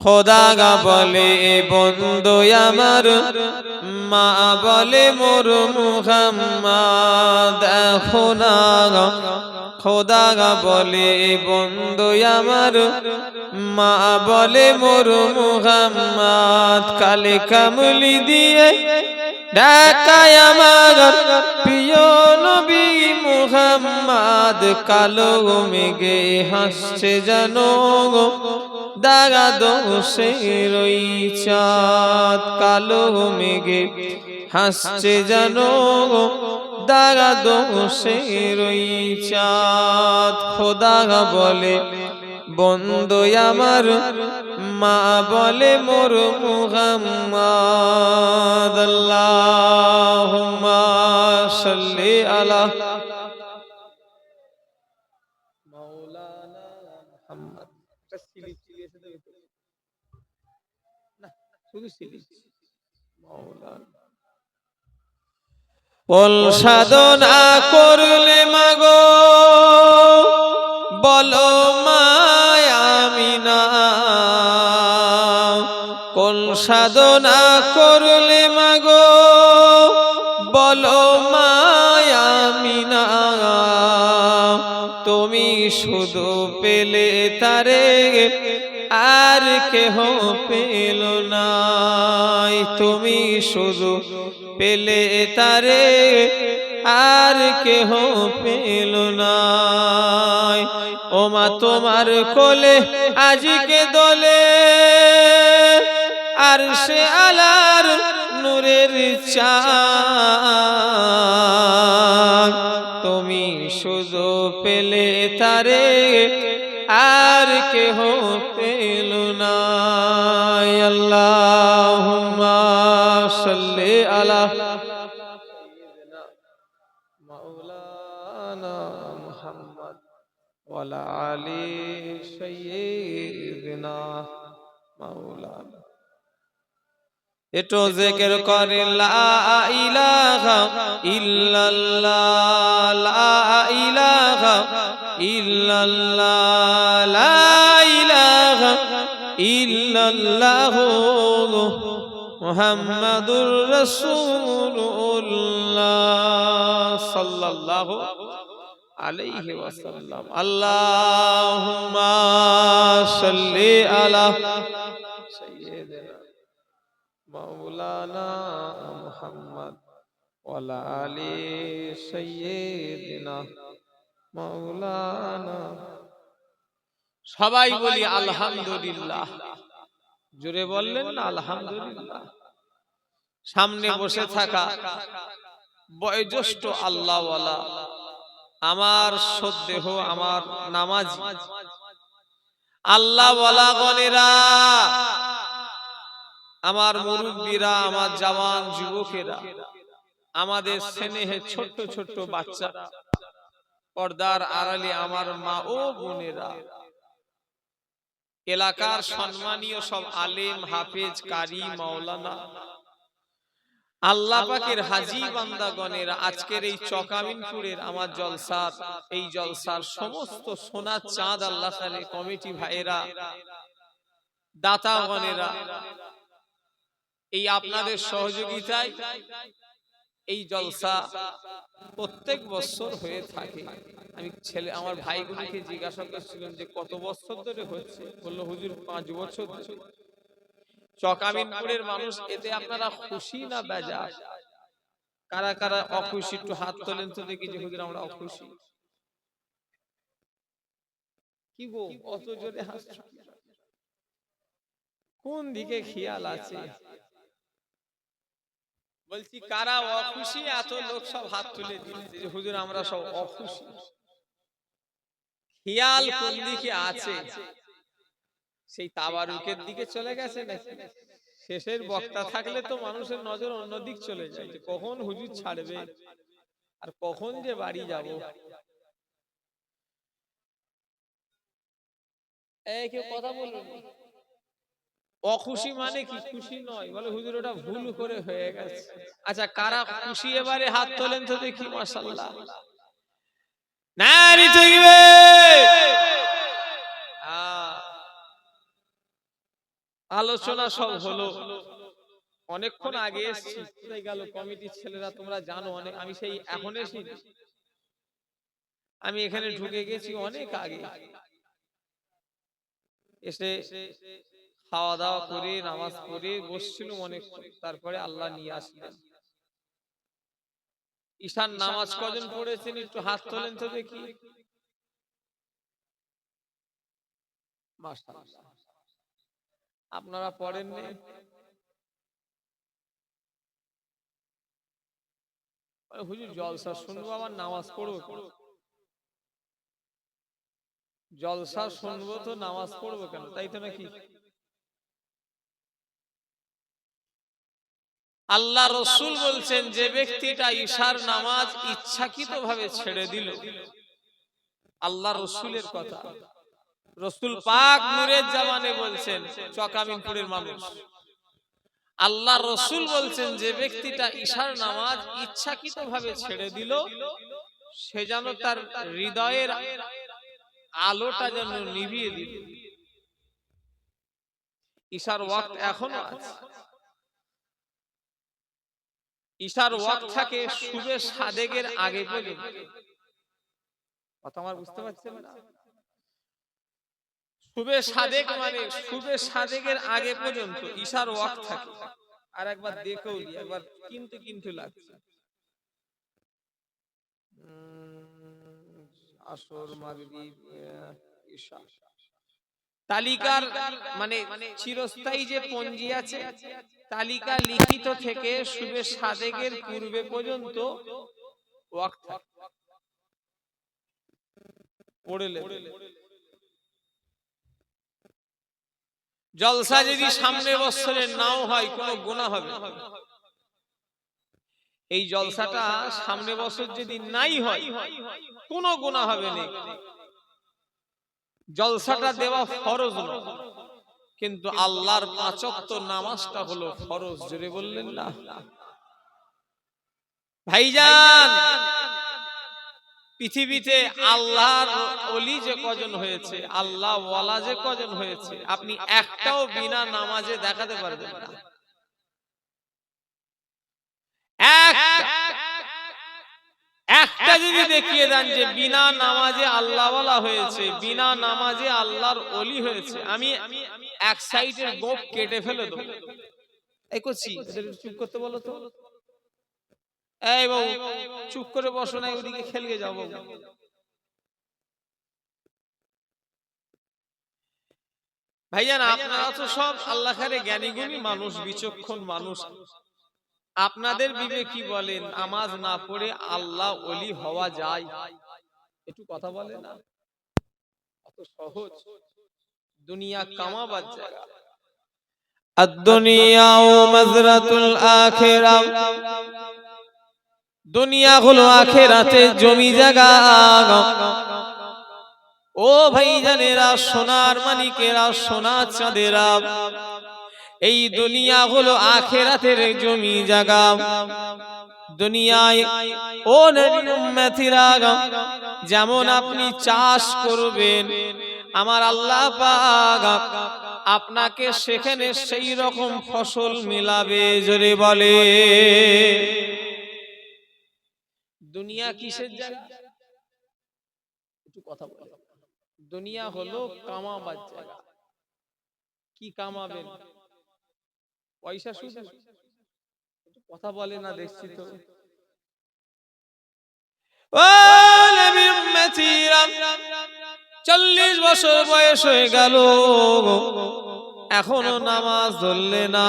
খোদা গা বলে বন্ধু আমার, মা বলে মোর মুহাম্মদ। দেখো না খোদা গা বলে বন্ধু আমার, মা বলে মোর মুহাম্মদ। কালে কামলি দিয়ে ডাকায় আমার প্রিয় নবী মুহাম্মদ। কালো মেঘে হাসছে জানো দাগা দোষের ওই চাঁদ। কালো মেঘে হাসছে জানো দাগা দোষের ওই চাঁদ। খোদা বলে বন্ধু আমার, মা বলে মোর মুহাম্মদ। আল্লাহুম্মা সাল্লি আলা মাওলানা মুহাম্মদ। একটা সিলিপ চিলিয়েছে তো না, শুধু সিলিপ মাওলানা। কোন সাধনা করলে মাগো বলো মায়ামিনা, কোন সাধনা করলে মাগো বলো মায়ামিনা। তুমি শুধু পেলে তারে আর কেহ পেল না। তুমি শুধু পেলে তারে আর কেহ পেল না। ও মা তোমার কোলে আজকে দোলে আর সে আলার নূরের চাঁদ। তুমি শুধু পেলে তারে আর কেহ পেল না। আল্লাহুম্মা সাল্লি আলা মাওলানা মুহাম্মদ ওয়া আলা আলি সাইয়্যিদিনা মাওলানা। এটো জিকির করে লা ইলাহা ইল্লাল্লাহ, লা ইলাহা ইল্লাল্লাহ, লা ইলাহা ইল্লাল্লাহ মুহাম্মাদুর রাসূলুল্লাহ সাল্লাল্লাহু আলাইহি ওয়াসাল্লাম। আল্লাহুম্মা সাল্লি আলা সাইয়্যিদিনা মাওলানা মুহাম্মদ ওয়া আলা আলি সাইয়্যিদিনা মাওলানা। সবাই বলি আলহামদুলিল্লাহ। জোরে বললেন না আলহামদুলিল্লাহ। সামনে বসে থাকা বয়োজ্যেষ্ঠ আল্লাহওয়ালা আমার শ্রদ্ধেয় আমার নামাজি আল্লাহওয়ালা গণেরা, আমার মুরব্বীরা, আমার জওয়ান যুবকেরা, আমাদের স্নেহে ছোট্ট ছোট্ট বাচ্চা, পর্দার আড়ালে আমার মা ও বোনেরা, এলাকার সম্মানীয় সব আলেম হাফেজ কারি মাওলানা, আল্লাহ পাকের হাজী বান্দাগণেরা, আজকের এই চকামিনপুরের আমার জলসার এই জলসার সমস্ত সোনার চাঁদ আল্লাহ তাআলা কমিটি ভাইয়েরা, দাতাগণেরা, এই আপনাদের সহযোগিতায় এই জলসা প্রত্যেক বছর হয়ে থাকে। আমি আমার ভাইগুলিকে জিজ্ঞাসা করছিলাম যে কত বছর ধরে হচ্ছে, বললো হুজুর 5 বছর ধরে। চকামিনপুরের মানুষ এতে আপনারা খুশি না বেজার? কারা কারা অখুশি একটু হাত তোলেন তো দেখি যে হুজুর আমরা অখুশি। কি গো অত জোরে হাসছো, কোন দিকে খেয়াল আছে? বলছি কারা অখুশি? এত লোক সব হাত তুলে দিচ্ছে যে হুজুর আমরা সব অখুশি। খেয়াল কোন দিকে আছে? সেই তাবারুকের দিকে চলে গেছে নাকি? শেষের বক্তা থাকলে তো মানুষের নজর অন্যদিক চলে যায় যে কখন হুজুর ছাড়বে আর কখন যে বাড়ি যাব। এই কেউ কথা বলুন। অখুশি মানে কি? খুশি নয়, বলে হুজুর ওটা ভুল করে হয়ে গেছে। আচ্ছা কারা খুশি এবারে হাত তোলেন তো দেখি। মাশাআল্লাহ, নারী তাকবীর। আলোচনা সব হলো, অনেকক্ষণ আগে এসেছি, কোথায় গেল কমিটির ছেলেরা তোমরা জানো, অনেক আমি সেই এখন এসি, আমি এখানে ঢুকে গেছি অনেক আগে, এসে খাওয়া দাওয়া করে নামাজ পড়ে বসছিলাম অনেকক্ষণ, তারপরে আল্লাহ নিয়ে আসলেন। ঈশান নামাজ কজন পড়েছেন একটু হাত তোলেন তো দেখি। মাশাআল্লাহ, আপনারা পড়েননি? হুজুর জলসা শুনবো আবার নামাজ পড়বো, জলসা শুনবো তো নামাজ পড়বো কেন, তাই তো নাকি? আল্লাহ রসুল বলছেন যে ব্যক্তিটা ঈশার নামাজ ইচ্ছাকৃতভাবে ছেড়ে দিল, আল্লাহ রসুলের কথা, রসুল পাক নূরের জামানে বলছেন, চকামিনপুরের মানুষ, আল্লাহ রসুল বলছেন যে ব্যক্তিটা ঈশার নামাজ ইচ্ছাকৃতভাবে ছেড়ে দিল, সে যেন তার হৃদয়ের আলোটা যেন নিভিয়ে দিল। ঈশার ওয়াক্ত এখনো আছে, ঈশার ওয়াক্ত থাকে শুবে সাদেকের আগে পর্যন্ত, কথা আমার বুঝতে পারছেন না? শুবে সাদেক মানে শুবে সাদেকের আগে পর্যন্ত ঈশার ওয়াক্ত থাকে। আর একবার দেখেও দি, একবার কিন্তু কিন্তু লাগছে, আসর মাগরিব ঈশা তালিকার মানে চিরস্থায়ী যে পঞ্জি আছে, তালিকা লিখিত থেকে শুবে সাদেকের পূর্বে পর্যন্ত ওয়াক্ত থাকে, পড়লে জলসা যদি সামনে বছরে নাও হয় কোনো গুনাহ হবে, এই জলসাটা সামনে বছর যদি নাই হয় কোনো গুনাহ হবে না, জলসাটা দেওয়া ফরজ নয়, কিন্তু আল্লাহর পাঁচ ওয়াক্ত নামাজটা হলো ফরজ, জোরে বললেন না ভাইজান? পৃথিবীতে আল্লাহর ওলি যে কজন হয়েছে, আল্লাহ ওয়ালা যে কজন হয়েছে, আপনি একটাও বিনা নামাজে দেখাতে পারবেন না, একটা যদি দেখিয়ে দেন যে বিনা নামাজে আল্লাহ ওয়ালা হয়েছে, বিনা নামাজে আল্লাহর ওলি হয়েছে, আমি এক সাইডের গোপ কেটে ফেলে দেবো। এই করছি, চুপ করতে বলো তো, এই বাবু চুপ করে বসো না, ওদিকে খেলকে যাও বাবু। ভাইজান আপনারা তো সব আল্লাহরে জ্ঞানী গুণী মানুষ, বিচক্ষণ মানুষ, আপনাদের বিবেকী বলেন নামাজ না পড়ে আল্লাহ ওলি হওয়া যায়? একটু কথা বলে না, অত সহজ? দুনিয়া কামাবার জায়গা, আদ-দুনিয়া মাজরাতুল আখিরাহ, দুনিয়া হলো আখিরাতের জমি জায়গা। ও ভাইজানেরা, সোনার মানিকেরা, সোনা চাঁদেরা, এই দুনিয়া হলো আখিরাতের জমি জায়গা। দুনিয়ায় ও নবী উম্মতিরা, যেমন আপনি চাষ করবেন, আমার আল্লাহ পাক আপনাকে সেখানে সেই রকম ফসল মিলাবে, জোরে বলে। দুনিয়া কিসের জায়গা? একটু কথা বলে। দুনিয়া হলো কামাবার জায়গা। কি কামাবেন? পয়সা শুধু? একটু কথা বলে না, দেখছি তো। ও নবী উম্মতিরা, 40 বছর বয়স হয়ে গেল, এখনো নামাজ ধরলে না।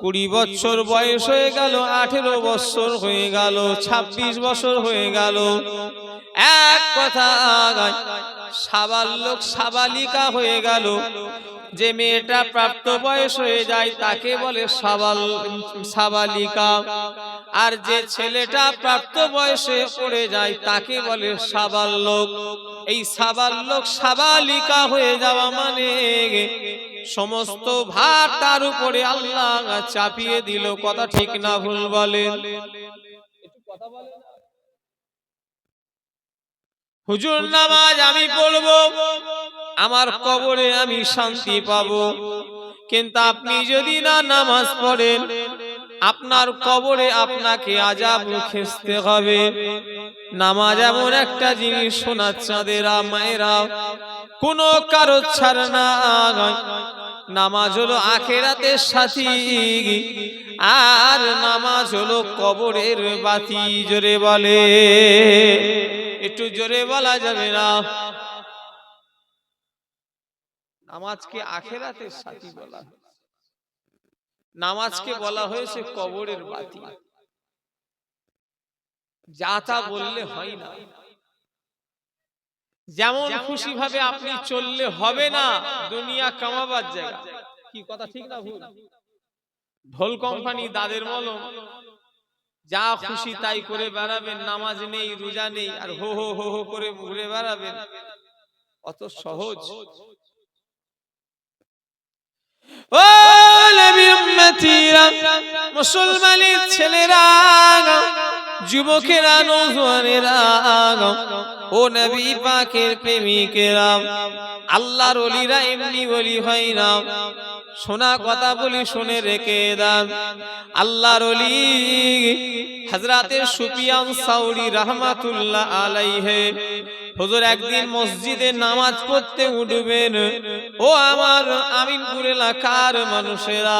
20 বছর বয়স হয়ে গেল, 18 বছর হয়ে গেল, 26 বছর হয়ে গেল, এক কথা সাবালক সাবালিকা হয়ে গেল। যে মেয়েটা প্রাপ্ত বয়স হয়ে যায় তাকে বলে সাবালিকা, আর যে ছেলেটা প্রাপ্ত বয়সে পড়ে যায় তাকে বলে সাবালক। এই সাবালক সাবালিকা হয়ে যাওয়া মানে সমস্ত ভার তার উপরে আল্লাহ চাপিয়ে দিল। কথা ঠিক না ভুল বলেন? একটু কথা বলেন। হুজুর নামাজ আমি পড়বো, আমার কবরে আমি শান্তি পাবো। কিন্তু আপনি যদি না নামাজ পড়েন, আপনার কবরে আপনাকে আযাব খেতে হবে। নামাজ এমন একটা জিনিস, সোনা চাঁদেরা মায়েরা, কোনো কারো ছাড় না। নামাজ হলো আখিরাতের সাথী, আর নামাজ হলো কবরের বাতি। জোরে বলে, একটু জোরে বলা যাবে না? নামাজকে আখিরাতের সাথী বলা, নামাজকে বলা হয়েছে কবরের বাতি। যা তা বললে হয় না, যেমন খুশি ভাবে আপনি চললে হবে না। দুনিয়া কামাবার জায়গা। কি কথা ঠিক না ভুল? ঢোল কোম্পানি, দাদের মলম, যা খুশি তাই করে বেড়াবেন, নামাজ নেই, রোজা নেই, আর হো হো হো হো করে ঘুরে বেড়াবেন, অত সহজ? ও নবী উম্মতিরা, মুসলমানের ছেলেরা, যুবকেরা, নওজোয়ানেরা, ও নবী পাকের প্রেমিকেরা, আল্লাহর ওলিরা এমনি ওলি হয় না। শোনা কথা বলি, শুনে রেখে দেন। আল্লাহর ওলি হযরতে সুফিয়ান সাউরি রাহমাতুল্লাহ আলাইহি, হুজুর একদিন মসজিদে নামাজ পড়তে উঠবেন। ও আমার আমিনপুর এলাকার মানুষেরা,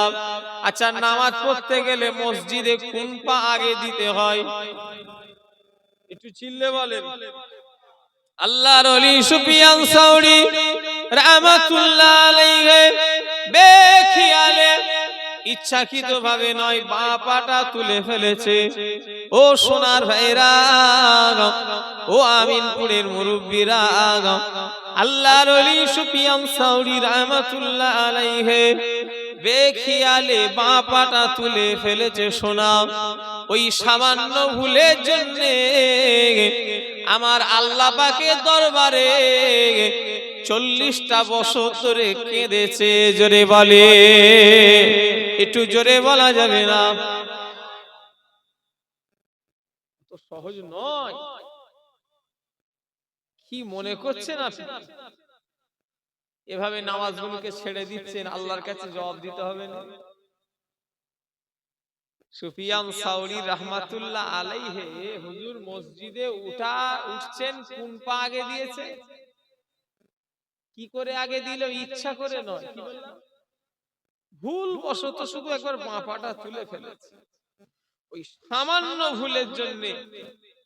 আচ্ছা নামাজ পড়তে গেলে মসজিদে কোন পা আগে দিতে হয়? একটু চিল্লে বলেন। আল্লাহর ওলি সুফিয়ান সাউরি রাহমাতুল্লাহ আলাইহি বেখিয়ালে, ইচ্ছাকৃতভাবে নয়, বাঁ পাটা তুলে ফেলেছে। ও সোনার ভাইরা, ও আমিনপুরের মুরব্বীরা, আল্লাহর ওলি সুফিয়ান সাউরি রাহমাতুল্লাহ আলাইহি বেখিয়ালে বাঁ পাটা তুলে ফেলেছে। শোনা, ওই সামান্য ভুলের জন্য আমার আল্লাহ পাকের দরবারে 40টা বছর ধরে কেঁদেছে। জোরে বলে, একটু জোরে বলা যাবে না? তো সহজ নয়। কি মনে করছেন আপনি? এভাবে নামাজগুলোকে ছেড়ে দিচ্ছেন, আল্লাহর কাছে জবাব দিতে হবে না? সুফিয়ান সাউরি রাহমাতুল্লাহ আলাইহি, হুজুর মসজিদে উঠছেন, কোন পা আগে দিয়েছে? কি করে আগে দিল? ইচ্ছা করে নয়, কি বললাম, ভুল বশত শুধু একবার বাঁ পাটা তুলে ফেলেছে। ওই সামান্য ভুলের জন্য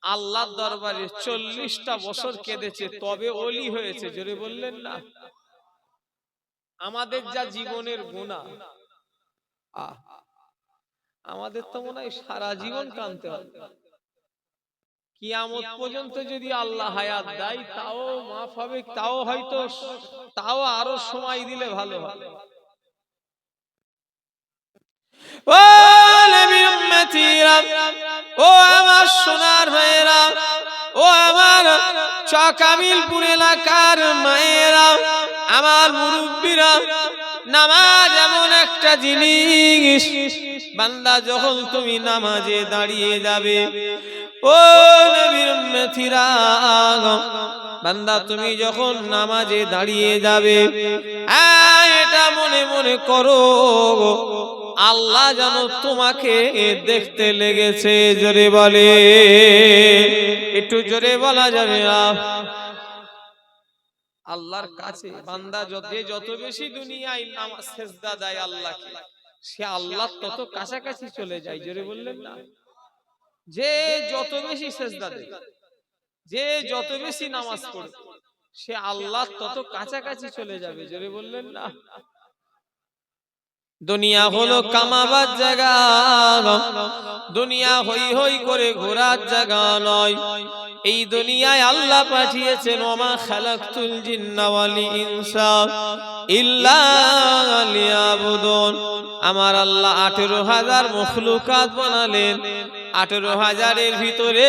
আল্লাহর দরবারে 40টা বছর কেঁদেছে, তবে ওলি হয়েছে। জোরে বললেন না? আমাদের যা জীবনের গুনাহ, আমাদের তো মনে হয় সারা জীবন কাঁদতে হবে। কিয়ামত পর্যন্ত যদি আল্লাহ হায়াত দেয়, তাও মাফ হবে, তাও হয়তো, তাও আরো সময় দিলে ভালো হবে। ও নবী উম্মতিরা, ও আমার সোনার ভাইয়েরা, ও আমার চকামিলপুর এলাকার মায়েরা, আমার মুরব্বীরা, নামাজ এমন একটা জিনিস, বান্দা যখন তুমি নামাজে দাঁড়িয়ে যাবে, ও নবীর উম্মতিরা, বান্দা তুমি যখন নামাজে দাঁড়িয়ে যাবে, এটা মনে মনে করো আল্লাহ যেন তোমাকে দেখতে লেগেছে। জোরে বলে, একটু জোরে বলা যাবে না? আল্লাহর কাছে বান্দা যত বেশি দুনিয়ায় নামাজ সেজদা দেয় আল্লাহকে, সে আল্লাহ তত কাছাকাছি চলে যায়। জোরে বললেন না? যে যত বেশি সেজদা দেয়, যে যত বেশি নামাজ পড়ে, সে আল্লাহ তত কাছাকাছি চলে যাবে। জোরে বললেন না? দুনিয়া হলো কামাবার জায়গা, দুনিয়া হই হই করে ঘোরার জায়গা নয়। এই দুনিয়ায় আল্লাহ পাঠিয়েছেন, ওমা খালাকতুল জিন্না ওয়াল ইনসা ইল্লা লিয়াবুদুন। আমার আল্লাহ 18,000 মখলুকাত বানালেন। 18,000-এর ভিতরে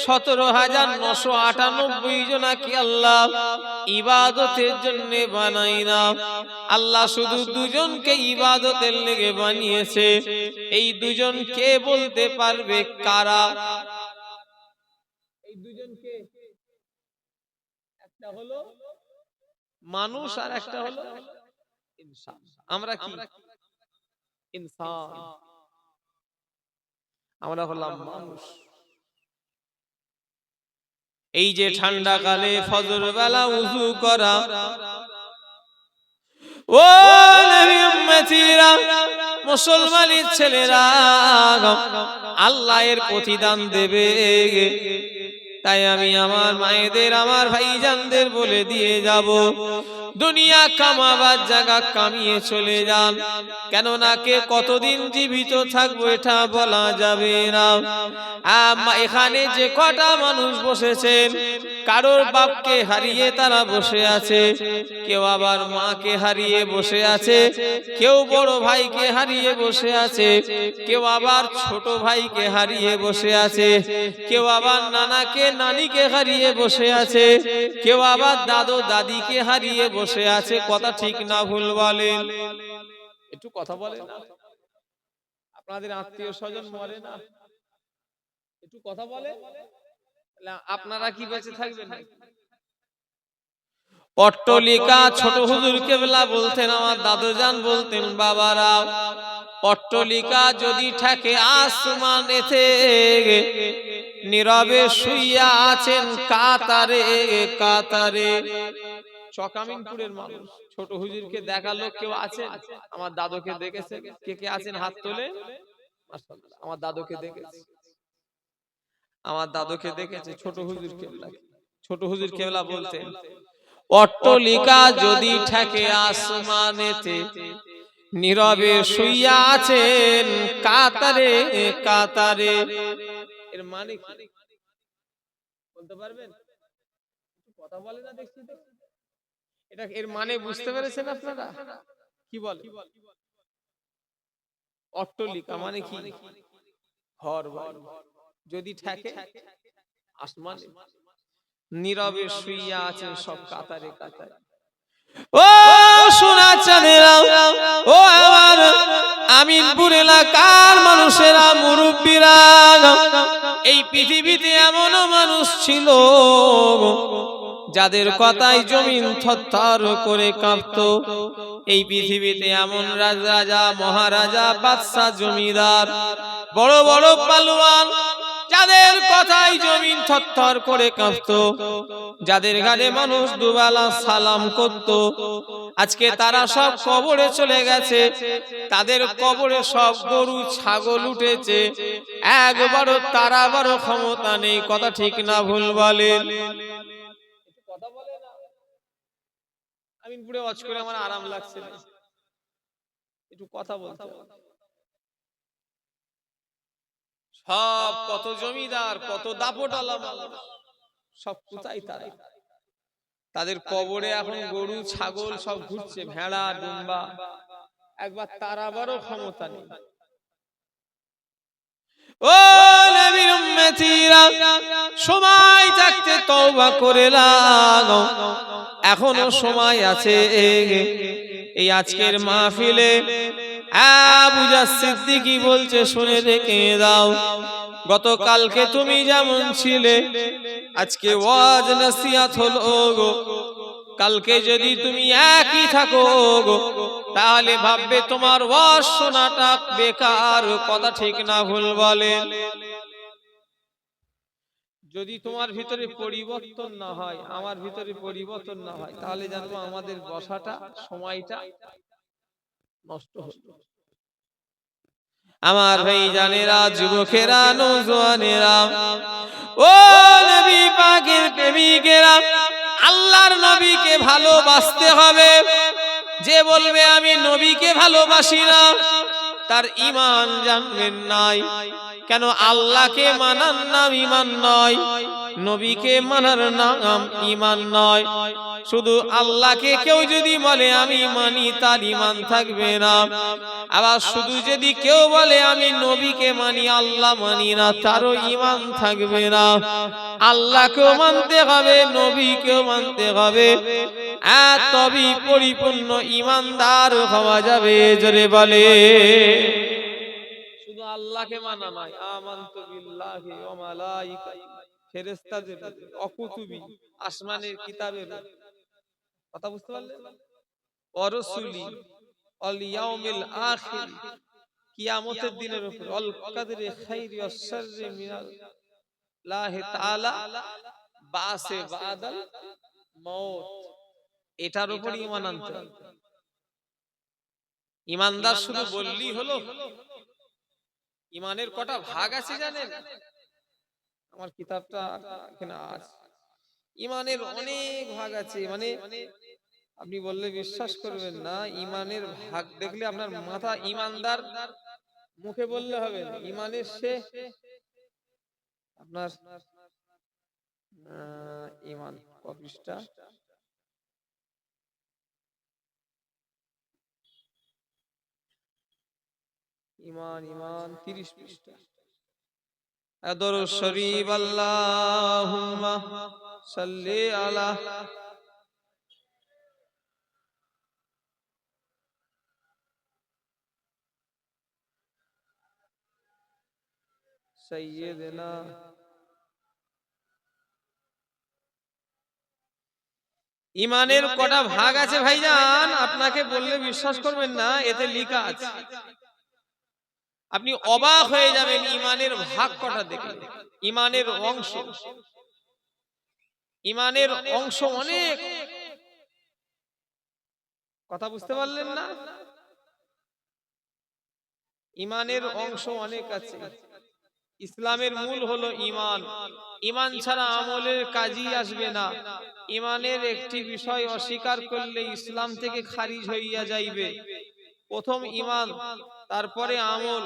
17,998 জনাকে আল্লাহ ইবাদতের জন্য বানাই না। আল্লাহ শুধু দুজনকে ইবাদতের লেগে বানিয়েছে। এই দুজন কে বলতে পারবে কারা? এই দুজনকে, একটা হলো মানুষ আর একটা হলো ইনসান। আমরা কি ইনসান, আমরা হলাম মানুষ। এই যে ঠান্ডা কালে ফজর বেলা উযু করা, ও নবী উম্মতিরা, মুসলমানের ছেলেরা, আল্লাহ এর প্রতিদান দেবে। তাই আমি আমার মায়েদের, আমার ভাইজানদের বলে দিয়ে যাব, দুনিয়া কামাবার জায়গা কামিয়ে চলে যান। কেননা কে কতদিন জীবিত থাকবো এটা বলা যাবে না। এখানে যে কটা মানুষ বসেছেন, কারোর বাপকে হারিয়ে তারা বসে আছে, কেউ আবার মাকে হারিয়ে বসে আছে, কেউ বড় ভাইকে হারিয়ে বসে আছে, কেউ আবার ছোট ভাইকে হারিয়ে বসে আছে, কেউ আবার নানাকে নানিকে হারিয়ে বসে আছে, কেউ আবার দাদু দাদিকে হারিয়ে বসে আছে। কথা ঠিক না ভুল বলেন? একটু কথা বলেন না। আপনাদের আত্মীয় স্বজন মরে না, একটু কথা বলে। আপনারা কি বেঁচে থাকবেন? অট্টলিকা, ছোট হুজুর কেবলা বলতেন, আমার দাদুজান বলতেন, বাবারা, অট্টলিকা যদি থাকে আসমানেতে, নীরবে শুইয়া আছেন কাতারে কাতারে। চকামিনপুরের মানুষ ছোট হুজুরকে দেখালো, কেউ আছেন? আমার দাদুকে দেখেছে? কে কে আছেন হাত তোলে? মাশাআল্লাহ, আমার দাদুকে দেখেছে, আমার দাদুকে দেখেছে। ছোট হুজুর কেবলা, ছোট হুজুর কেবলা বলতেন, অট্টলিকা যদি থাকে আসমানেতে, নীরবে শুইয়া আছেন কাতারে কাতারে। এর মানে কি বলতে পারবেন? কথা বলে না দেখছি তো। এটা এর মানে বুঝতে পেরেছেন আপনারা? কি বলে অট্টলিকা মানে? কি ঘর বাড়ি যদি থাকে আসমানে, নীরবে শুইয়া আছেন সব কাতারে কাতারে। ও সোনা চাঁদেরা, ও আমার আমিনপুর এলাকার মানুষেরা, মুরব্বীরা, এই পৃথিবীতে এমন মানুষ ছিল যাদের কথায় জমিন থরথর করে কাঁপতো। এই পৃথিবীতে এমন রাজা, মহারাজা, বাদশা, জমিদার, বড় বড় পালোয়ান, যাদের কথায় জমিন থরথর করে কাঁপতো, যাদের ঘাড়ে মানুষ দুবেলা সালাম করত। আজকে তারা সব কবরে চলে গেছে, তাদের কবরে সব গরু ছাগল উঠেছে, একবারও তারা বারো ক্ষমতা নেই। কথা ঠিক না ভুল বলেন? কথা বলে না। আমি পুরো ওয়াজ করে আমার আরাম লাগছে না, একটু কথা বলতে। সব কত জমিদার, কত দাপটালা মানুষ, সব কোথায় তারা? তাদের কবরে এখন গরু ছাগল সব ঘুরছে, ভেড়া ডুম্বা, একবার তারাবারও ক্ষমতা নেই। ও নবীর উম্মতিরা, সময় থাকতে তওবা করে লাও, এখনো সময় আছে। এই আজকের মাহফিলে আবু জাহ সিদ্দিকী বলছে, শুনে রেখে দাও, গতকালকে তুমি যেমন ছিলে, আজকে ওয়াজ নসিহত হলো গো। কালকে যদি তুমি একই থাকো গো, তাহলে ভাববে তোমার ওয়াজ শোনাটা বেকার। কথা ঠিক না ভুল বলেন? যদি তোমার ভিতরে পরিবর্তন না হয়, আমার ভিতরে পরিবর্তন না হয়, তাহলে জানবো আমাদের বসাটা, সময়টা নষ্ট হলো। আমার ভাই জানেরা, যুবকেরা, নওজোয়ানেরা, ও নবী পাকের প্রেমিকেরা, আল্লাহর নবীকে ভালোবাসতে হবে। যে বলবে আমি নবীকে ভালোবাসি না, তার ঈমান জানবেন নাই। কেন? আল্লাহকে মানার নাম ঈমান নয়, নবীকে মানার নাম ঈমান নয়। শুধু আল্লাহকে কেউ যদি বলে আমি মানি, তার ঈমান থাকবে না। আবার শুধু যদি কেউ বলে আমি নবীকে মানি, আল্লাহ মানি না, তারও ঈমান থাকবে না। আল্লাহকেও মানতে হবে, নবীকেও মানতে হবে, তবেই পরিপূর্ণ ঈমানদার হওয়া যাবে। জোরে বলে। শুধু আল্লাহকে মানা নয়, আমানতু বিল্লাহি ওয়া মালাইকাতিহি, ফেরেশতাদের, অকুতুবি, আসমানের কিতাবের, কথা বুঝতে পারলেন? ওয়া রাসূলি ওয়াল ইয়াউমিল আখির, কিয়ামতের দিনের উপর, অল কদরি খাইরি ওয়াস শাররি মিনাল্লাহি তাআলা, বাসে বাদাল মউত, এটার উপর ঈমান আনতে হবে। ঈমানদার শুধু বললেই হলো? ঈমানের কটা ভাগ আছে জানেন? আমার কিতাবটা এখানে আছে। ঈমানের অনেক ভাগ আছে, মানে আপনি বললে বিশ্বাস করবেন না। ঈমানের ভাগ দেখলে আপনার মাথা, ঈমানদার মুখে বললে হবে না। ঈমানের সে আপনার ঈমান পৃষ্ঠা, ঈমান ঈমান 30 পৃষ্ঠা। দরুদ শরীফ, আল্লাহুম্মা সাল্লি আলা সাইয়্যিদিনা। ঈমানের কটা ভাগ আছে ভাইজান, আপনাকে বললে বিশ্বাস করবেন না, এতে লেখা আছে। আপনি অবাক হয়ে যাবেন ঈমানের ভাগ কটা দেখলে। ঈমানের অংশ, ঈমানের অংশ অনেক। কথা বুঝতে পারলেন না? ঈমানের অংশ অনেক আছে। ইসলামের মূল হলো ঈমান। ঈমান ছাড়া আমলের কাজই আসবে না। ঈমানের একটি বিষয় অস্বীকার করলে ইসলাম থেকে খারিজ হইয়া যাইবে। প্রথম ঈমান, তারপরে আমল।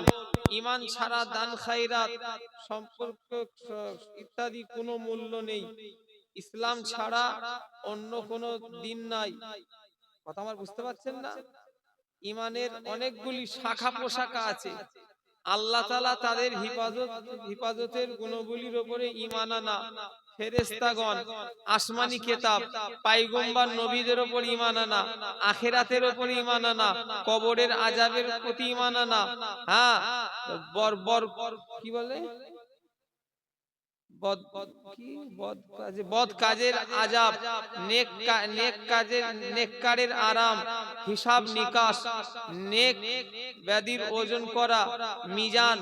ঈমান ছাড়া দান খায়রাত, সম্পর্ক ইত্যাদি কোনো মূল্য নেই। ইসলাম ছাড়া অন্য কোনো দিন নাই। কথা আমার বুঝতে পারছেন না? ঈমানের অনেকগুলি শাখা পোশাখা আছে। আল্লাহ তাআলা তাদের হিফাজতের গুণগুলির উপরে ঈমান আনা, ফেরেশতাগণ, আসমানি কিতাব, পয়গম্বর নবীদের উপর ঈমান আনা, আখিরাতের উপর ঈমান আনা, কবরের আযাবের প্রতি ঈমান আনা, হ্যাঁ, কি বলে, বদ কাজের আযাব, নেক কাজের, নেককারের আরাম, হিসাব নিকাশ, নেক ব্যাধির ওজন করা, মিজান,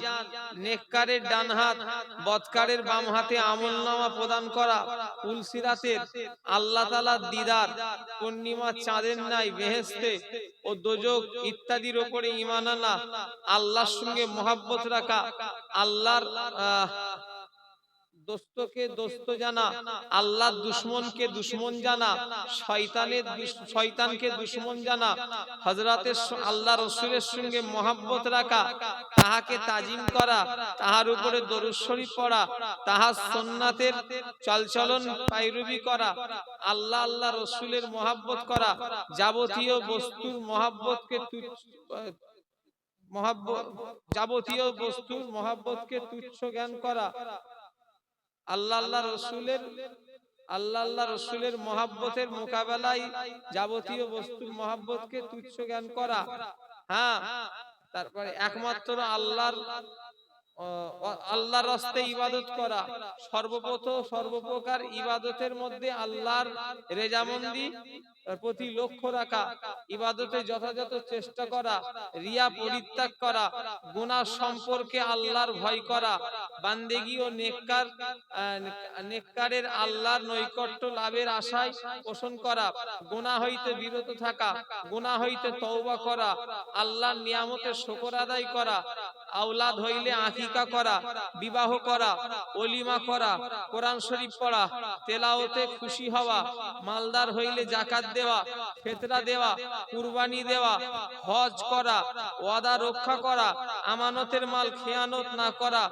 নেককারের ডান হাত, বদকারের বাম হাতে আমলনামা প্রদান করা, পুলসিরাতের, আল্লাহ তাআলার দিদার, পূর্ণিমা চাঁদের ন্যায় বেহেশতে ও দোজখ ইত্যাদির উপরে ঈমান আনা, আল্লাহর সঙ্গে মহব্বত রাখা, আল্লাহর দোস্তকে দোস্ত জানা, আল্লাহর দুশমনকে দুশমন জানা, শয়তানকে দুশমন জানা, হযরতের আল্লাহ রাসূলের সঙ্গে মহব্বত রাখা, তাহাকে তাজিম করা, তাহার উপরে দরুদ শরীফ পড়া, তাহার সুন্নাতের চালচলন পায়রবি করা, আল্লাহ রাসূলের মহব্বত করা, যাবতীয় বস্তুর মহব্বতকে তুচ্ছ জ্ঞান করা, আল্লাহ রসুলের মহব্বতের মোকাবেলায় যাবতীয় বস্তুর মহব্বতকে তুচ্ছ জ্ঞান করা, হ্যাঁ, তারপরে একমাত্র আল্লাহর রাস্তায় ইবাদত করা, সর্বপ্রকার ইবাদতের মধ্যে আল্লাহর রেজামন্দি প্রতি লক্ষ্য রাখা, ইবাদতে যথাযথ চেষ্টা করা, রিয়া পরিত্যাগ করা, গুনাহ সম্পর্কে আল্লাহর ভয় করা, বান্দেগী ও নেককারের আল্লাহর নৈকট্য লাভের আশায় পোষণ করা, গুনাহ হইতে বিরত থাকা, গুনাহ হইতে তওবা করা, আল্লাহর নিয়ামতের শুকর আদায় করা, আওলাদ হইলে আকিকা করা, বিবাহ করা, ওলিমা করা, কোরআন শরীফ পড়া, তেলাওয়াতে খুশি হওয়া, মালদার হইলে যাকাত দেওয়া, ফিতরা দেওয়া, কুরবানি দেওয়া, হজ করা, ওয়াদা রক্ষা করা, আমানতের মাল খেয়ানত না করা,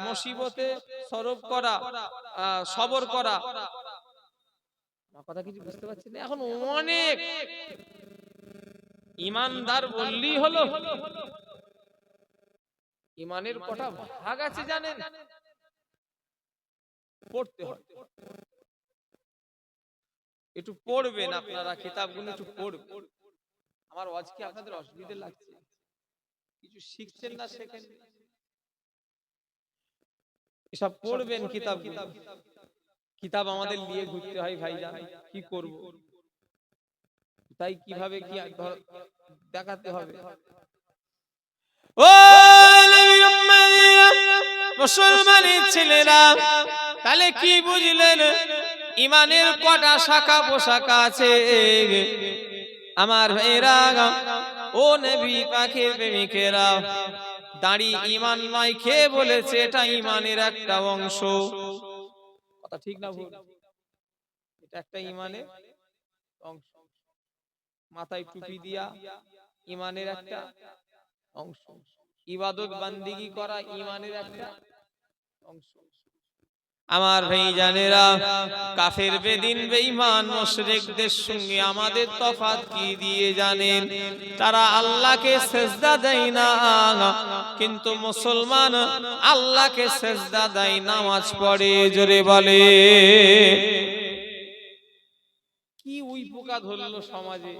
মুসিবতে সবর করা। কথা কিছু বুঝতে পারছেন না? এখন অনেক ঈমানদার বললেই হলো? ঈমানের কটা ভাগ আছে জানেন? পড়তে হয়, একটু পড়বেন আপনারা, কিতাবগুলো একটু পড়বেন। আমার ওয়াজ কি আপনাদের অসুবিধা লাগছে? কিছু শিখছেন না, শেখেন? এসব পড়বেন কিতাবগুলো। কিতাব আমাদের নিয়ে ঘুরতে হয় ভাইজান, কি করব, তাই কিভাবে কি দেখাতে হবে। ও মুসলমানের ছেলেরা, তাহলে কি বুঝলেন? ইমানের কটা শাখা পোশাকা আছে আমার ভাইরা, ও নবী পাকের প্রেমিকেরা। দাড়ি ঈমান নয়, খেয়ে বলেছে এটা ঈমানের একটা অংশ। কথা ঠিক না ভুল? এটা একটা ঈমানের অংশ। মাথায় টুপি দিয়া ঈমানের একটা অংশ। ইবাদত বান্দিগি করা ঈমানের একটা অংশ। আমার ভাইজানেরা, কাফের বেদিন বেঈমান মুশরিকদের সঙ্গে আমাদের তফাৎ কি দিয়ে জানেন? তারা আল্লাহকে সিজদা দেয় না, কিন্তু মুসলমান আল্লাহকে সিজদা দেয়, নামাজ পড়ে। জোরে বলে কি উই পোকা ধরলো সমাজে।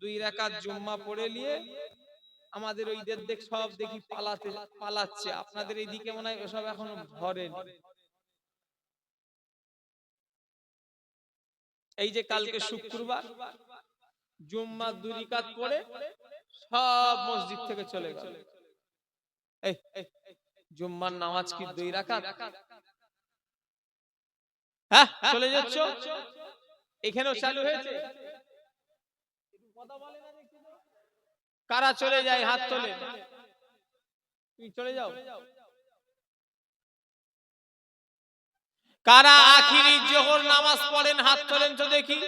2 রাকাত জুম্মা পড়ে নিয়ে আমাদের ওইদের দেখ সব দেখি পালাচ্ছে। আপনাদের এইদিকে মনে হয় ওসব এখনো ধরেন। এই যে কালকে শুক্রবার, জুম্মা 2 রাকাত পড়ে সব মসজিদ থেকে চলে গেল। এই জুম্মার নামাজ কি 2 রাকাত? হ্যাঁ, চলে যাচ্ছ। এখানেও চালু হয়েছে। কারা চলে যায় হাত তোলে? তুমি চলে যাও। কারা আখিরি জোহর নামাজ পড়েন হাত তোলেন তো দেখি।